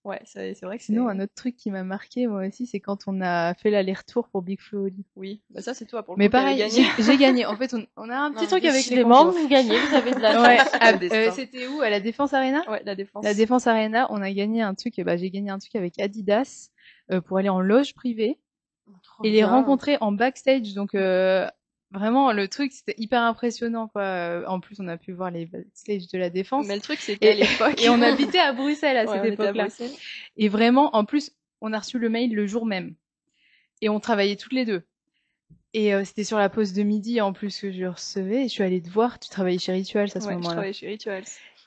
ouais, c'est vrai que c'est... Sinon, un autre truc qui m'a marqué, moi aussi, c'est quand on a fait l'aller-retour pour Big Flo Oli. Oui, bah ça c'est toi pour le Mais coup qui pareil, avais gagné. j'ai gagné. En fait, on a un petit truc avec les concours. concours. Vous gagnez, vous avez de la chance. C'était où? À la Défense Arena? Ouais, la Défense. La Défense Arena, on a gagné un truc, j'ai gagné un truc avec Adidas pour aller en loge privée et les rencontrer en backstage. Donc vraiment, le truc, c'était hyper impressionnant, quoi. En plus, on a pu voir les backstage de la Défense. Mais le truc, c'est qu'à l'époque... Et on habitait à Bruxelles à cette époque-là. Et vraiment, en plus, on a reçu le mail le jour même. Et on travaillait toutes les deux. Et c'était sur la pause de midi, en plus, que je recevais. Et je suis allée te voir. Tu travaillais chez Rituals à ce moment-là. Ouais, je travaillais chez Rituals.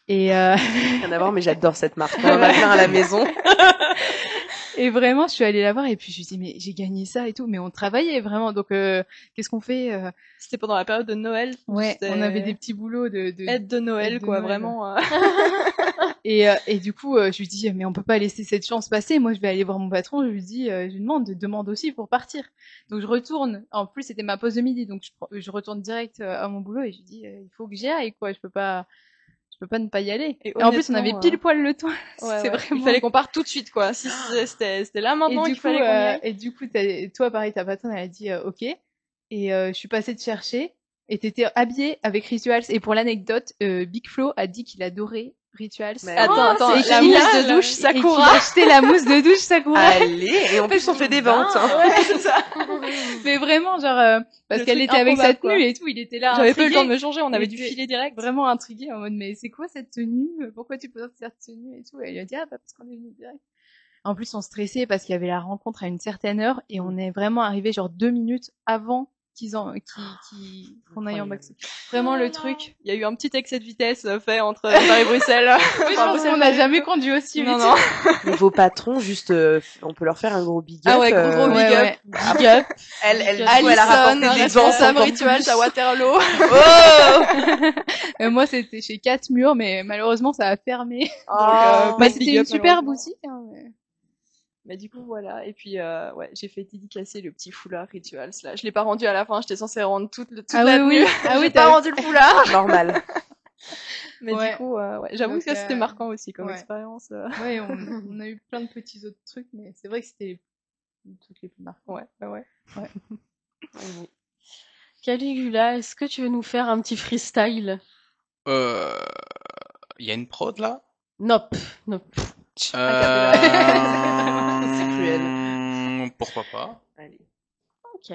Et rien à voir, mais j'adore cette marque. On va faire à la maison. Et vraiment, je suis allée la voir et puis je lui dis mais j'ai gagné ça et tout, mais on travaillait vraiment. Donc qu'est-ce qu'on fait C'était pendant la période de Noël. Ouais, on avait des petits boulots de aide de Noël, quoi, vraiment. Et du coup, je lui dis mais on peut pas laisser cette chance passer. Moi, je vais aller voir mon patron. Je lui dis, je lui demande aussi pour partir. Donc je retourne. En plus, c'était ma pause de midi, donc je retourne direct à mon boulot et je lui dis il faut que j'y aille, quoi. Je peux pas ne pas y aller. Et en plus, on avait pile poil le temps. Ouais, vraiment... Il fallait qu'on parte tout de suite, quoi. Si c'était là maintenant qu'il fallait qu'on y aille. Et du coup, toi, pareil, ta patronne, elle a dit OK. Et je suis passée te chercher. Et t'étais habillée avec Rituals. Et pour l'anecdote, Big Flo a dit qu'il adorait Rituals. Mais attends, la mousse de douche Sakura. Et qu'il a acheté la mousse de douche Sakura. Allez, et en plus on fait des ventes. Ouais, c'est ça. Mais vraiment, genre, parce qu'elle était avec sa tenue et tout, il était là. J'avais pas eu le temps de me changer, on avait dû filer direct. Vraiment intrigué en mode, mais c'est quoi cette tenue? Pourquoi tu portes cette tenue et tout? Et elle lui a dit, bah, parce qu'on est venu direct. En plus, on stressait parce qu'il y avait la rencontre à une certaine heure et on est vraiment arrivé genre 2 minutes avant qu'on aille en backstage. Vraiment le truc. Il y a eu un petit excès de vitesse fait entre Paris et Bruxelles. Oui, je pense qu'on n'a jamais conduit aussi vite. Non. Mais vos patrons, juste, on peut leur faire un gros big up. Ah ouais, gros big up. Big up. Elle a rapporté des enfants Rituals à Waterloo. Oh! Moi, c'était chez 4 murs, mais malheureusement, ça a fermé. Donc, c'était une super boutique. Hein, mais du coup, voilà. Et puis, j'ai fait dédicacer le petit foulard Rituals, là. Je l'ai pas rendu à la fin, j'étais censée rendre toute la tenue. Ah oui, j'ai pas rendu le foulard. Normal. Mais du coup, j'avoue que c'était marquant aussi comme expérience. Ouais, on a eu plein de petits autres trucs, mais c'est vrai que c'était les trucs les plus marquants. Ouais. Caligula, est-ce que tu veux nous faire un petit freestyle? Il y a une prod là? Nope. C'est cruel. Pourquoi pas? Allez. Ok.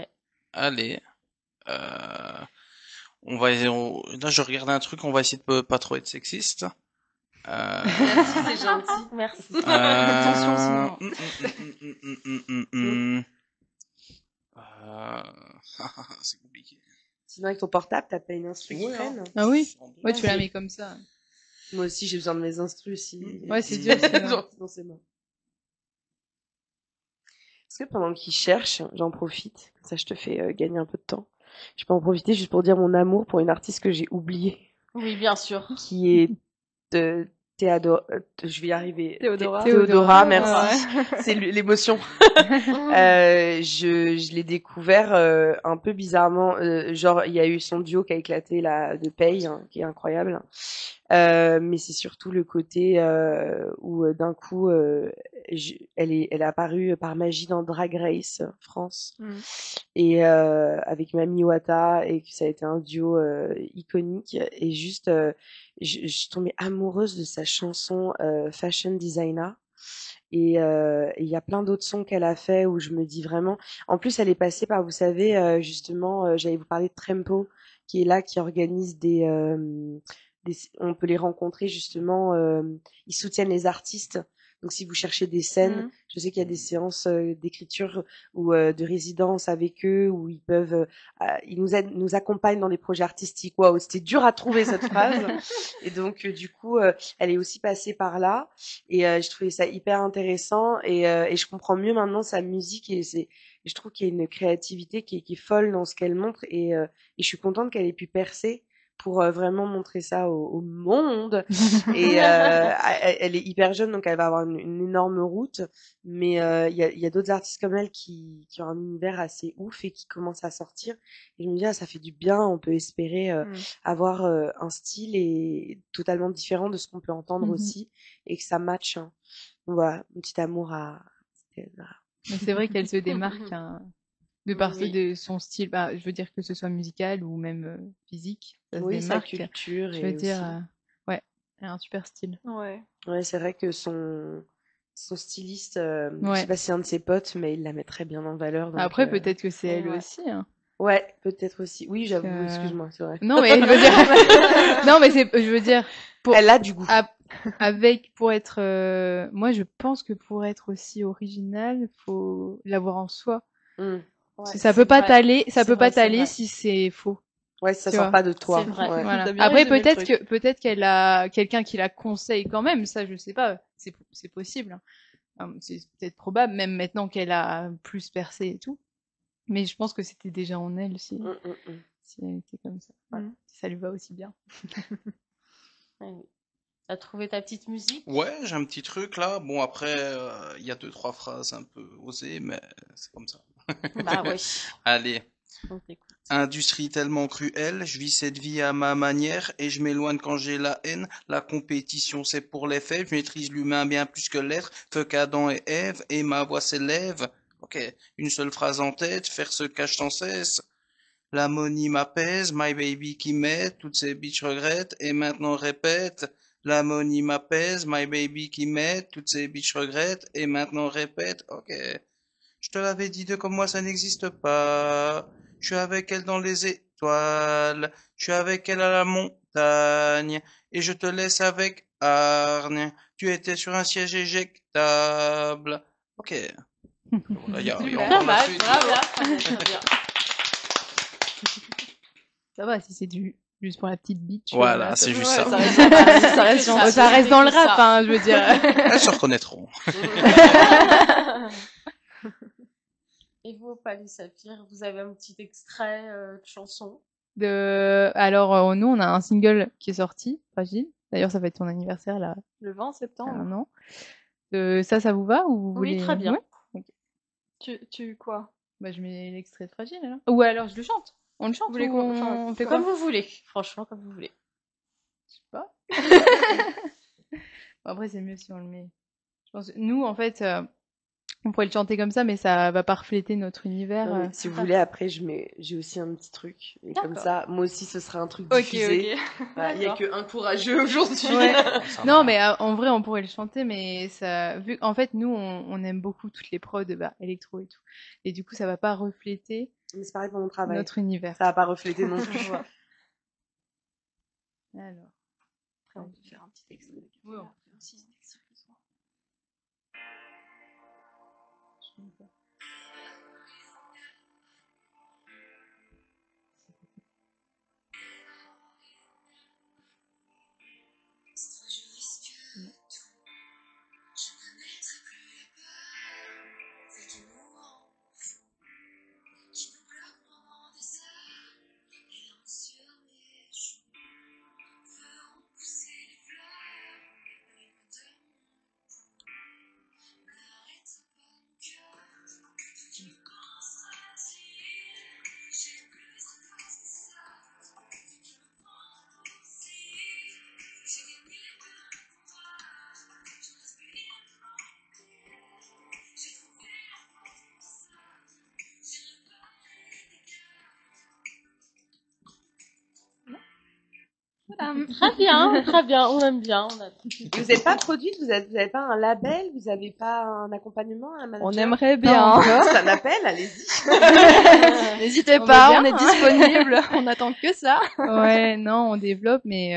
Allez. Là, je regardais un truc, on va essayer de pas trop être sexiste. Merci, c'est gentil. Merci. Attention, sinon. C'est compliqué. Sinon, avec ton portable, t'as pas une instru qui traîne? Ah oui? Ouais, tu la mets comme ça. Moi aussi, j'ai besoin de mes instrus aussi. Ouais, c'est dur, sinon c'est mort. Est-ce que pendant qu'ils cherchent, j'en profite, comme ça je te fais gagner un peu de temps. Je peux en profiter juste pour dire mon amour pour une artiste que j'ai oubliée. Oui, bien sûr. Qui est je vais y arriver. Théodora. Théodora, Ouais. merci. C'est l'émotion. Je l'ai découvert un peu bizarrement. Genre, il y a eu son duo qui a éclaté là de Paye, hein, qui est incroyable. Mais c'est surtout le côté où d'un coup, elle est apparue par magie dans Drag Race France et avec Mami Wata et que ça a été un duo iconique et juste je suis tombée amoureuse de sa chanson Fashion Designer. Et il y a plein d'autres sons qu'elle a fait où je me dis vraiment. En plus, elle est passée par, vous savez, justement, j'allais vous parler de Trempo, qui est là, qui organise on peut les rencontrer justement. Ils soutiennent les artistes. Donc, si vous cherchez des scènes, je sais qu'il y a des séances d'écriture ou de résidence avec eux où ils peuvent, ils nous accompagnent dans les projets artistiques. Waouh, c'était dur à trouver cette phrase. Et donc, du coup, elle est aussi passée par là. Et je trouvais ça hyper intéressant et je comprends mieux maintenant sa musique et je trouve qu'il y a une créativité qui est folle dans ce qu'elle montre et je suis contente qu'elle ait pu percer pour vraiment montrer ça au monde et elle est hyper jeune donc elle va avoir une énorme route mais il y a d'autres artistes comme elle qui ont un univers assez ouf et qui commencent à sortir et je me dis ça fait du bien, on peut espérer avoir un style et totalement différent de ce qu'on peut entendre aussi et que ça matche. Hein. Donc voilà, un petit amour à. Mais c'est vrai qu'elle se démarque hein, de par de son style. Bah, je veux dire que ce soit musical ou même physique, ça se démarque. Sa culture. Je veux dire, ouais, elle a un super style. Ouais. Ouais, c'est vrai que son styliste, je sais pas si c'est un de ses potes, mais il la met très bien en valeur. Donc, après, peut-être que c'est elle aussi. Hein. Ouais, peut-être aussi. Oui, j'avoue, excuse-moi, c'est vrai. Non, mais je veux dire. Non, mais je veux dire. Elle a du goût. Pour être. Moi, je pense que pour être aussi original, faut l'avoir en soi. Ouais, ça peut pas t'aller, si c'est faux. Ouais, ça sort pas de toi. C'est vrai. Ouais. Voilà. Après, peut-être qu'elle a quelqu'un qui la conseille quand même. Ça, je sais pas. C'est possible. C'est peut-être probable, même maintenant qu'elle a plus percé et tout. Mais je pense que c'était déjà en elle si elle était comme ça. Voilà. Si ça lui va aussi bien. T'as trouvé ta petite musique? Ouais, j'ai un petit truc là. Bon, après, il y a 2-3 phrases un peu osées, mais c'est comme ça. Bah oui. Allez. On t'écoute. Industrie tellement cruelle, je vis cette vie à ma manière et je m'éloigne quand j'ai la haine. La compétition c'est pour les faits, je maîtrise l'humain bien plus que l'être. Fuck Adam et Ève et ma voix s'élève. Ok, une seule phrase en tête, faire se cache sans cesse. L'ammonie m'apaise, my baby qui m'aide, toutes ces bitches regrettent et maintenant répète. L'ammonie m'apaise, my baby qui m'aide, toutes ces bitches regrettent et maintenant répète. Ok. Je te l'avais dit de comme moi ça n'existe pas. Je suis avec elle dans les étoiles. Je suis avec elle à la montagne. Et je te laisse avec hargne. Tu étais sur un siège éjectable. Ok. Voilà, y a encore la suite. Ça va, si c'est juste pour la petite bitch. Voilà, c'est juste ça. Ça reste dans le rap, hein, je veux dire. Elles se reconnaîtront. Et vous, Opal et Saphir, vous avez un petit extrait de chanson? Alors, nous, on a un single qui est sorti, Fragile. D'ailleurs, ça va être ton anniversaire, là. Le 20 septembre. Un an. Ça vous va ou vous voulez... Oui, très bien. Ouais okay. Tu quoi? Bah, je mets l'extrait de Fragile, alors. Ou alors, je le chante. On le chante ou on fait comme vous voulez. Franchement, comme vous voulez. Je sais pas. Bon, après, c'est mieux si on le met. Je pense... Nous, en fait... On pourrait le chanter comme ça, mais ça va pas refléter notre univers. Non, si vous voulez, après, j'ai aussi un petit truc. Et comme ça, moi aussi, ce sera un truc diffusé. Il n'y a qu'un courageux aujourd'hui. Ouais. Non, mais en vrai, on pourrait le chanter, mais ça, en fait, nous, on aime beaucoup toutes les prods, électro et tout. Et du coup, ça va pas refléter. Mais c'est pareil pour mon travail. Notre univers. Ça va pas refléter non plus. Alors. Après, on peut faire un petit extrait. Oui, on peut aussi un extrait. Très bien, on aime bien. Vous n'êtes pas produite, vous n'avez pas un label, vous n'avez pas un accompagnement, un manager? On aimerait Pas bien. encore. C'est un appel, allez-y. N'hésitez On pas, veut on bien. est disponible. On attend que ça. Ouais, non, on développe, mais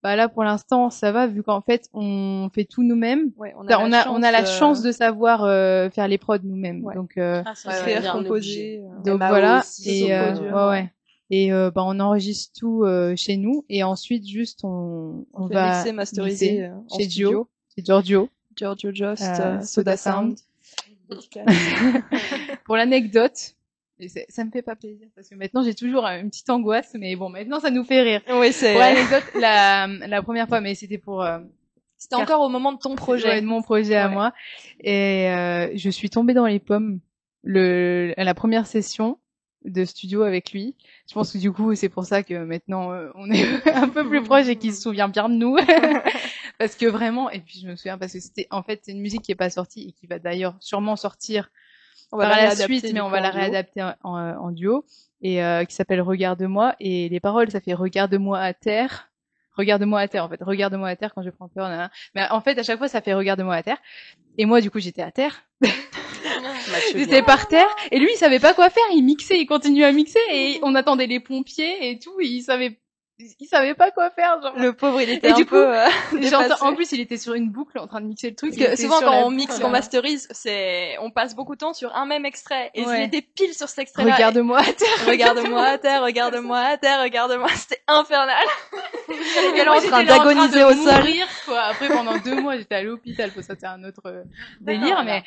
bah là pour l'instant ça va vu qu'en fait on fait tout nous-mêmes. Ouais, on Enfin, on a la chance de de savoir faire les prods nous-mêmes. Ouais. Donc Ah, ça, Ouais, c'est créer, bien. on est composer. obligé. donc MAO voilà aussi, et produire, ouais. Et bah on enregistre tout chez nous et ensuite juste on fait va mixer, masteriser mixer en chez studio. Gio, c'est Giorgio, Giorgio Jost, Soda Soda Sound. Sound. Pour l'anecdote. Et ça me fait pas plaisir parce que maintenant j'ai toujours une petite angoisse, mais bon maintenant ça nous fait rire. Oui, c'est. Pour l'anecdote, la première fois, mais c'était pour C'était encore au moment de ton projet. ouais, de mon projet à Ouais. moi. Et je suis tombée dans les pommes à la première session de studio avec lui. Je pense que du coup, c'est pour ça que maintenant on est un peu plus proche et qu'il se souvient bien de nous. Parce que vraiment, et puis je me souviens parce que c'était en fait c'est une musique qui est pas sortie et qui va d'ailleurs sûrement sortir On va par la réadapter, suite, du mais on coup, va en la duo. réadapter en duo et qui s'appelle Regarde-moi et les paroles ça fait Regarde-moi à terre. Regarde-moi à terre en fait. Regarde-moi à terre quand je prends peur. Nanana. Mais en fait à chaque fois ça fait Regarde-moi à terre. Et moi du coup j'étais à terre. J'étais par terre et lui il savait pas quoi faire. Il mixait, il continuait à mixer et on attendait les pompiers et tout. Et il savait pas quoi faire. Genre. Le pauvre, il était Et un du coup, peu en dépassé. plus il était sur une boucle en train de mixer le truc. Parce il que était souvent sur quand la on mixe, boucle. qu'on masterise, on passe beaucoup de temps sur un même extrait. Et Ouais. il était pile sur cet extrait-là. Regarde-moi à terre. Regarde-moi à terre, regarde-moi à terre, regarde-moi. C'était infernal. Et Elle est moi, en j'étais train là en train d'agoniser de au sol. mourir, quoi. Après, pendant 2 mois, j'étais à l'hôpital. Ça, c'est un autre délire, Voilà.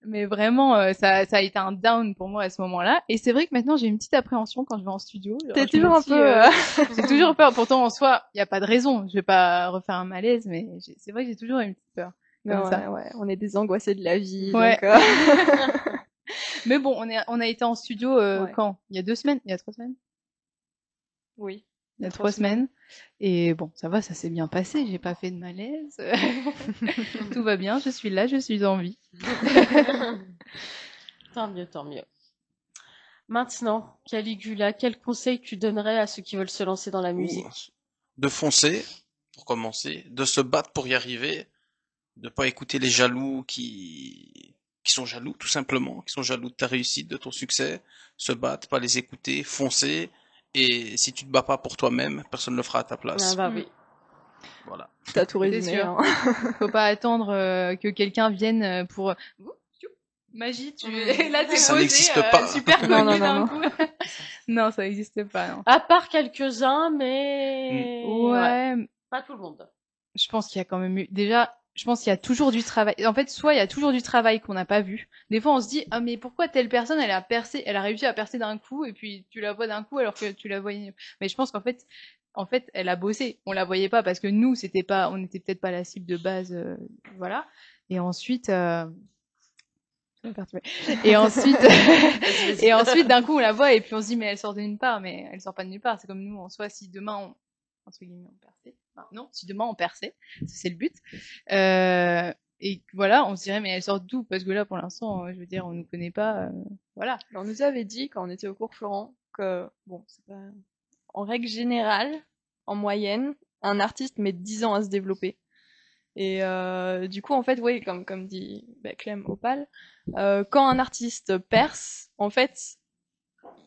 mais vraiment, ça a été un down pour moi à ce moment-là. Et c'est vrai que maintenant, j'ai une petite appréhension quand je vais en studio. Genre, T'es je me toujours un dis, peu. j'ai toujours peur. Pourtant, en soi, il y a pas de raison. Je vais pas refaire un malaise, mais c'est vrai que j'ai toujours une petite peur. Comme ça. Ouais, on est des angoissés de la vie. Ouais. Donc, Mais bon, on a été en studio Ouais. quand? Il y a 2 semaines? Il y a 3 semaines? oui. Il y a 3 semaines. Et bon, ça va, ça s'est bien passé. J'ai pas fait de malaise. Tout va bien. Je suis là, je suis en vie. Tant mieux, tant mieux. Maintenant, Caligula, quel conseil tu donnerais à ceux qui veulent se lancer dans la musique? De foncer, pour commencer, de se battre pour y arriver, de pas écouter les jaloux qui sont jaloux, tout simplement, qui sont jaloux de ta réussite, de ton succès, se battre, pas les écouter, foncer, et si tu te bats pas pour toi-même, personne ne le fera à ta place. Ah bah oui. Voilà. T'as tout C'est résumé. sûr. Hein. Faut pas attendre que quelqu'un vienne pour magie. Là, t'es Ça posé, n'existe pas. super Non, connu non, d'un non. coup. Non, ça n'existe pas. Non. À part quelques-uns, mais Ouais, pas tout le monde. je pense qu'il y a quand même eu. Déjà, je pense qu'il y a toujours du travail. En fait, soit il y a toujours du travail qu'on n'a pas vu. Des fois, on se dit ah mais pourquoi telle personne elle a percé, elle a réussi à percer d'un coup et puis tu la vois d'un coup alors que tu la voyais. Mais je pense qu'en fait, elle a bossé. On la voyait pas parce que nous, on n'était peut-être pas la cible de base, voilà. Et ensuite. Et ensuite, et ensuite, d'un coup, on la voit et puis on se dit, mais elle sort de nulle part, mais elle sort pas de nulle part. C'est comme nous, en soi, si demain, entre guillemets, on perçait. Enfin, non, si demain on perçait, c'est le but. Et voilà, on se dirait, mais elle sort d'où? Parce que là, pour l'instant, je veux dire, on nous connaît pas, voilà. On nous avait dit, quand on était au cours Florent, que, bon, c'est pas. En règle générale, en moyenne, un artiste met 10 ans à se développer. Et du coup, en fait, oui, comme dit Clem Opal, quand un artiste perce, en fait,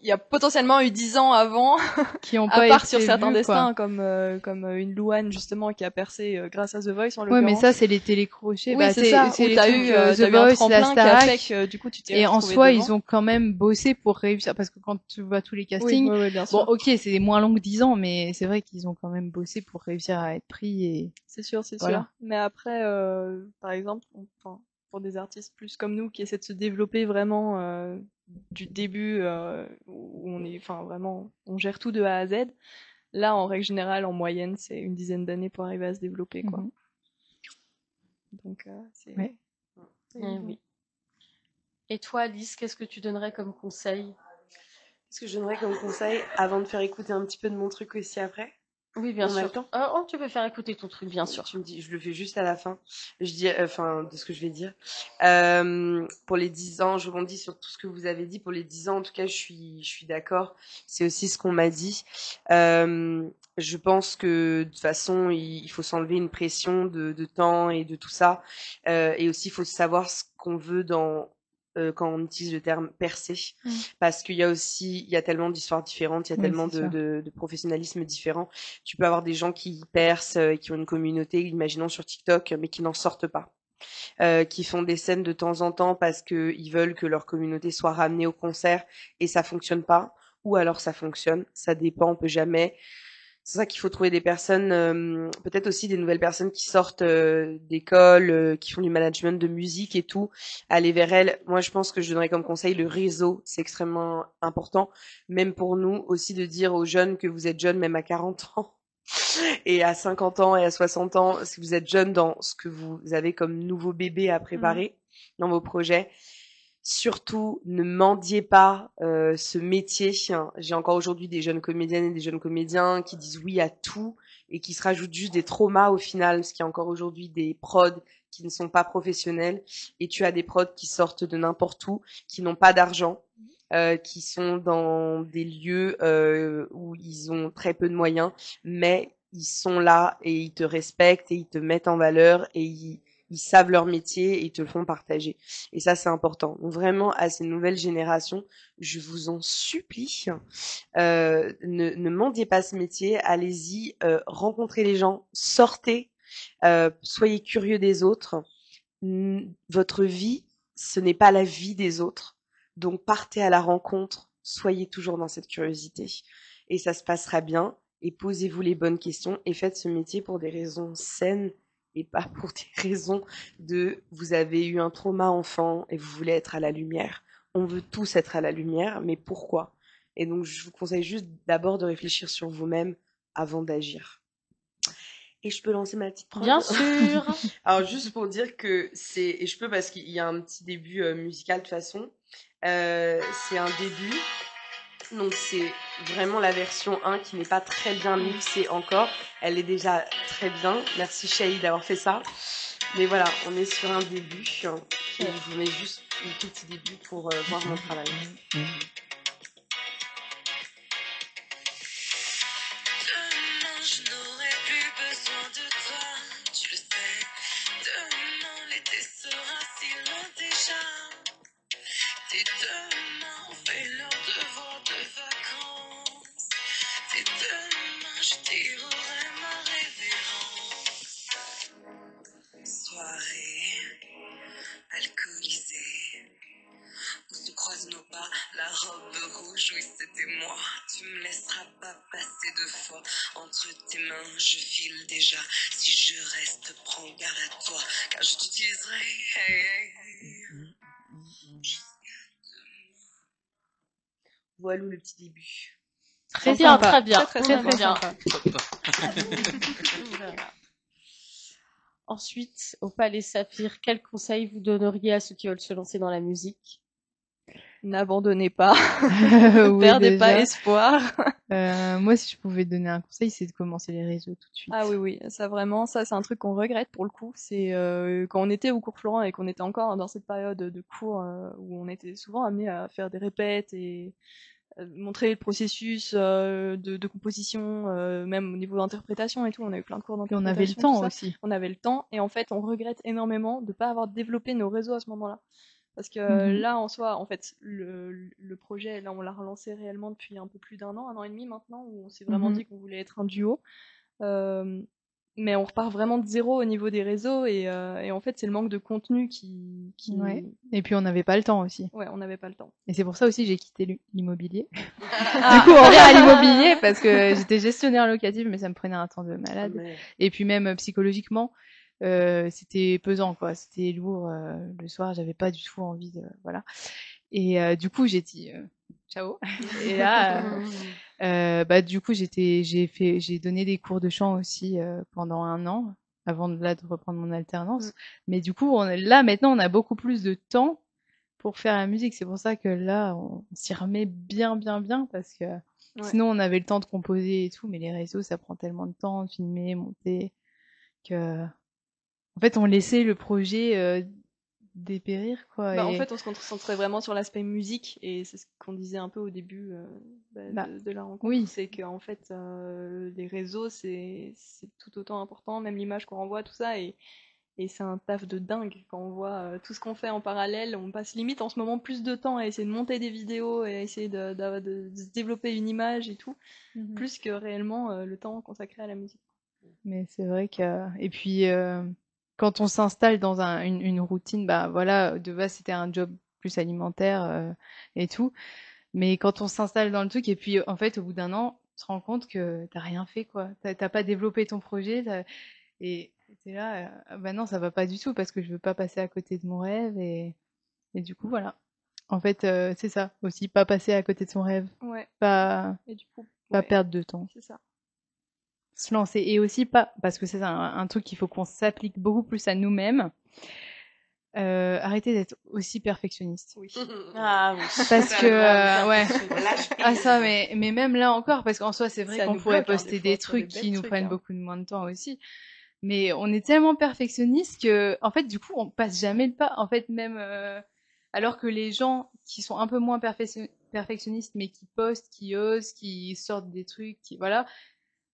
il y a potentiellement eu 10 ans avant, Qui ont à pas part été sur certains vus, destins, quoi. comme une Louane, justement, qui a percé grâce à The Voice, en Ouais, l'occurrence. mais ça, c'est les télécrochets. Oui, bah, c'est ça, c'est où les t'as trucs, eu, The t'as eu un Voice, la tremplin qui a Starac. fait que, du coup, tu t'es Et en retrouvé soi, devant. ils ont quand même bossé pour réussir, parce que quand tu vois tous les Oui, castings, oui, bien sûr. bon, ok, c'est moins long que 10 ans, mais c'est vrai qu'ils ont quand même bossé pour réussir à être pris et C'est sûr. Voilà. Mais après, par exemple, pour des artistes plus comme nous qui essaient de se développer vraiment du début, où on est, vraiment, on gère tout de A à Z. Là, en règle générale, en moyenne, c'est une dizaine d'années pour arriver à se développer, quoi. Mhm. Donc, c'est. Ouais. Oui. Et toi, Alice, qu'est-ce que tu donnerais comme conseil? Qu'est-ce que je donnerais comme conseil avant de faire écouter un petit peu de mon truc aussi après? Oui, bien On a le sûr. temps? Oh, tu peux faire écouter ton truc, bien sûr. Tu me dis, je le fais juste à la fin. Je dis, enfin, de ce que je vais dire. Pour les 10 ans, je rebondis sur tout ce que vous avez dit. Pour les 10 ans, en tout cas, je suis d'accord. C'est aussi ce qu'on m'a dit. Je pense que de toute façon, il faut s'enlever une pression de temps et de tout ça. Et aussi, il faut savoir ce qu'on veut quand on utilise le terme percer, parce qu'il y a tellement d'histoires différentes, il y a Oui, tellement c'est sûr. de professionnalisme différent. Tu peux avoir des gens qui percent et qui ont une communauté, imaginons sur TikTok, mais qui n'en sortent pas. Qui font des scènes de temps en temps parce qu'ils veulent que leur communauté soit ramenée au concert et ça fonctionne pas. Ou alors ça fonctionne, ça dépend, on peut jamais. C'est ça qu'il faut trouver des personnes, peut-être aussi des nouvelles personnes qui sortent d'école, qui font du management de musique et tout, aller vers elles. Moi, je pense que je donnerais comme conseil le réseau, c'est extrêmement important, même pour nous aussi de dire aux jeunes que vous êtes jeunes même à 40 ans et à 50 ans et à 60 ans, si vous êtes jeune dans ce que vous avez comme nouveau bébé à préparer dans vos projets. Surtout, ne mendiez pas ce métier. J'ai encore aujourd'hui des jeunes comédiennes et des jeunes comédiens qui disent oui à tout et qui se rajoutent juste des traumas au final, parce qu'il y a encore aujourd'hui des prods qui ne sont pas professionnels et tu as des prods qui sortent de n'importe où, qui n'ont pas d'argent, qui sont dans des lieux où ils ont très peu de moyens, mais ils sont là et ils te respectent et ils te mettent en valeur et ils savent leur métier et ils te le font partager. Et ça, c'est important. Donc vraiment, à ces nouvelles générations, je vous en supplie, ne mendiez pas ce métier, allez-y, rencontrez les gens, sortez, soyez curieux des autres. Votre vie, ce n'est pas la vie des autres. Donc partez à la rencontre, soyez toujours dans cette curiosité. Et ça se passera bien. Et posez-vous les bonnes questions et faites ce métier pour des raisons saines et pas pour des raisons de vous avez eu un trauma enfant et vous voulez être à la lumière. On veut tous être à la lumière, mais pourquoi? Et donc je vous conseille juste d'abord de réfléchir sur vous-même avant d'agir. Et je peux lancer ma petite prod? Bien sûr. Alors juste pour dire que c'est, et je peux parce qu'il y a un petit début musical de toute façon. C'est un début. Donc c'est vraiment la version 1 qui n'est pas très bien mixée encore. Elle est déjà très bien. Merci Shay d'avoir fait ça. Mais voilà, on est sur un début. Et je vous mets juste un petit début pour voir mon travail. Demain, je n'aurai plus besoin de toi, tu le sais. Demain, l'été sera si loin déjà. Et demain, on fait leur devoir de vacances. Et demain, je tirerai ma révérence. Soirée alcoolisée, où se croisent nos pas, la robe rouge, oui c'était moi. Tu me laisseras pas passer 2 fois entre tes mains, je file déjà. Si je reste, prends garde à toi, car je t'utiliserai. Hey, hey, hey. Voilà le petit début. Très bien, sympa. très bien. Très, Très, très bien. sympa. Voilà. Ensuite, Opal et Saphir, quels conseils vous donneriez à ceux qui veulent se lancer dans la musique? N'abandonnez pas, Oui, perdez pas déjà. espoir. Moi, si je pouvais donner un conseil, c'est de commencer les réseaux tout de suite. Ah oui, oui, ça vraiment, ça c'est un truc qu'on regrette pour le coup. C'est quand on était au cours Florent et qu'on était encore dans cette période de cours où on était souvent amené à faire des répètes et montrer le processus de composition, même au niveau d'interprétation et tout. On a eu plein de cours Puis on d'interprétation. avait le tout temps ça. aussi. On avait le temps et en fait, on regrette énormément de pas avoir développé nos réseaux à ce moment-là. Parce que là, en soi, en fait, le projet, là, on l'a relancé réellement depuis un peu plus d'1 an et demi maintenant, où on s'est vraiment dit qu'on voulait être un duo. Mais on repart vraiment de zéro au niveau des réseaux et en fait, c'est le manque de contenu qui... Ouais. Et puis on n'avait pas le temps aussi. Ouais, on n'avait pas le temps. Et c'est pour ça aussi j'ai quitté l'immobilier. Du coup, on revient à l'immobilier parce que j'étais gestionnaire locatif, mais ça me prenait un temps de malade. Mais Et puis même psychologiquement, c'était pesant, quoi. C'était lourd. Le soir, j'avais pas du tout envie de, voilà. Et du coup, j'ai dit ciao. Et là, bah du coup, j'ai donné des cours de chant aussi pendant 1 an avant de reprendre mon alternance. Mais du coup, là maintenant, on a beaucoup plus de temps pour faire la musique. C'est pour ça que là, on s'y remet bien parce que Ouais. Sinon, on avait le temps de composer et tout, mais les réseaux, ça prend tellement de temps, de filmer, monter, que en fait, on laissait le projet dépérir, quoi. En Et fait, on se concentrait vraiment sur l'aspect musique, et c'est ce qu'on disait un peu au début Bah, de la rencontre. oui. C'est qu'en fait, les réseaux, c'est tout autant important, même l'image qu'on renvoie, tout ça, et c'est un taf de dingue quand on voit tout ce qu'on fait en parallèle. On passe limite en ce moment plus de temps à essayer de monter des vidéos et à essayer de se développer une image et tout, plus que réellement le temps consacré à la musique. Mais c'est vrai que et puis quand on s'installe dans une routine, bah voilà, de base c'était un job plus alimentaire et tout. Mais quand on s'installe dans le truc et puis en fait au bout d'un an, tu te rends compte que t'as rien fait quoi. T'as pas développé ton projet et t'es là, bah non ça va pas du tout parce que je veux pas passer à côté de mon rêve et du coup voilà. En fait c'est ça aussi, pas passer à côté de son rêve, Ouais. pas Et du coup, pas ouais, perdre de temps. c'est ça. Se lancer et aussi pas parce que c'est un truc qu'il faut qu'on s'applique beaucoup plus à nous-mêmes. Arrêter d'être aussi perfectionniste. Oui. Ah oui. Parce que ouais. Lâche Ah prise. ça mais même là encore parce qu'en soi c'est vrai Ça qu'on nous pourrait bloque, hein, poster des fois, des sur trucs des qui belles nous trucs, prennent hein. beaucoup de moins de temps aussi. Mais on est tellement perfectionniste que en fait du coup on passe jamais le pas. En fait même alors que les gens qui sont un peu moins perfectionnistes mais qui postent, qui osent, qui sortent des trucs, qui voilà,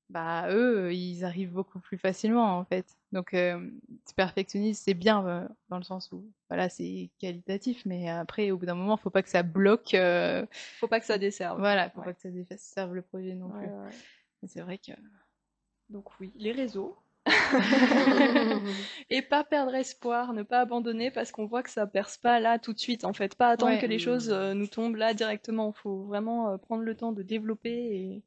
bah eux ils arrivent beaucoup plus facilement en fait. Donc perfectionniste c'est bien dans le sens où voilà c'est qualitatif mais après au bout d'un moment faut pas que ça bloque Faut pas que ça desserve. voilà faut Ouais. pas que ça desserve le projet non plus. Ouais, ouais. Mais c'est vrai que Donc oui, les réseaux. Et pas perdre espoir, ne pas abandonner parce qu'on voit que ça perce pas là tout de suite en fait. Pas attendre Ouais. que les choses nous tombent là directement. Faut vraiment prendre le temps de développer et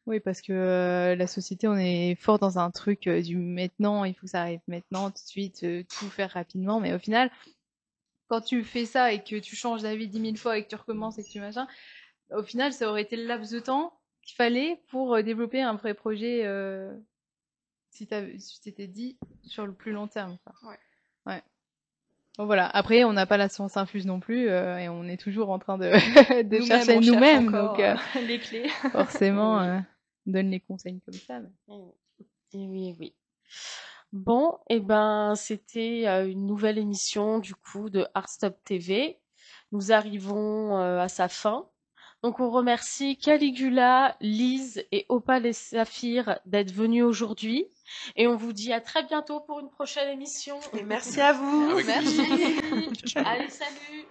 oui parce que la société on est fort dans un truc du maintenant, il faut que ça arrive maintenant tout de suite, tout faire rapidement mais au final quand tu fais ça et que tu changes d'avis 10 000 fois et que tu recommences et que tu machin, au final ça aurait été le laps de temps qu'il fallait pour développer un vrai projet si tu t'étais dit sur le plus long terme. Quoi. Ouais. Ouais. Bon, voilà. Après, on n'a pas la science infuse non plus et on est toujours en train de, de nous-mêmes chercher on cherche nous-mêmes. encore Donc, les clés. forcément, Oui. on donne les conseils comme ça. Mais... Et oui, oui. Bon, et ben, c'était une nouvelle émission du coup de Artstop TV. Nous arrivons à sa fin. Donc, on remercie Caligula, Lise et Opal et Saphir d'être venus aujourd'hui. Et on vous dit à très bientôt pour une prochaine émission. Et merci à vous. Avec Merci. plaisir. Ciao. Allez, salut.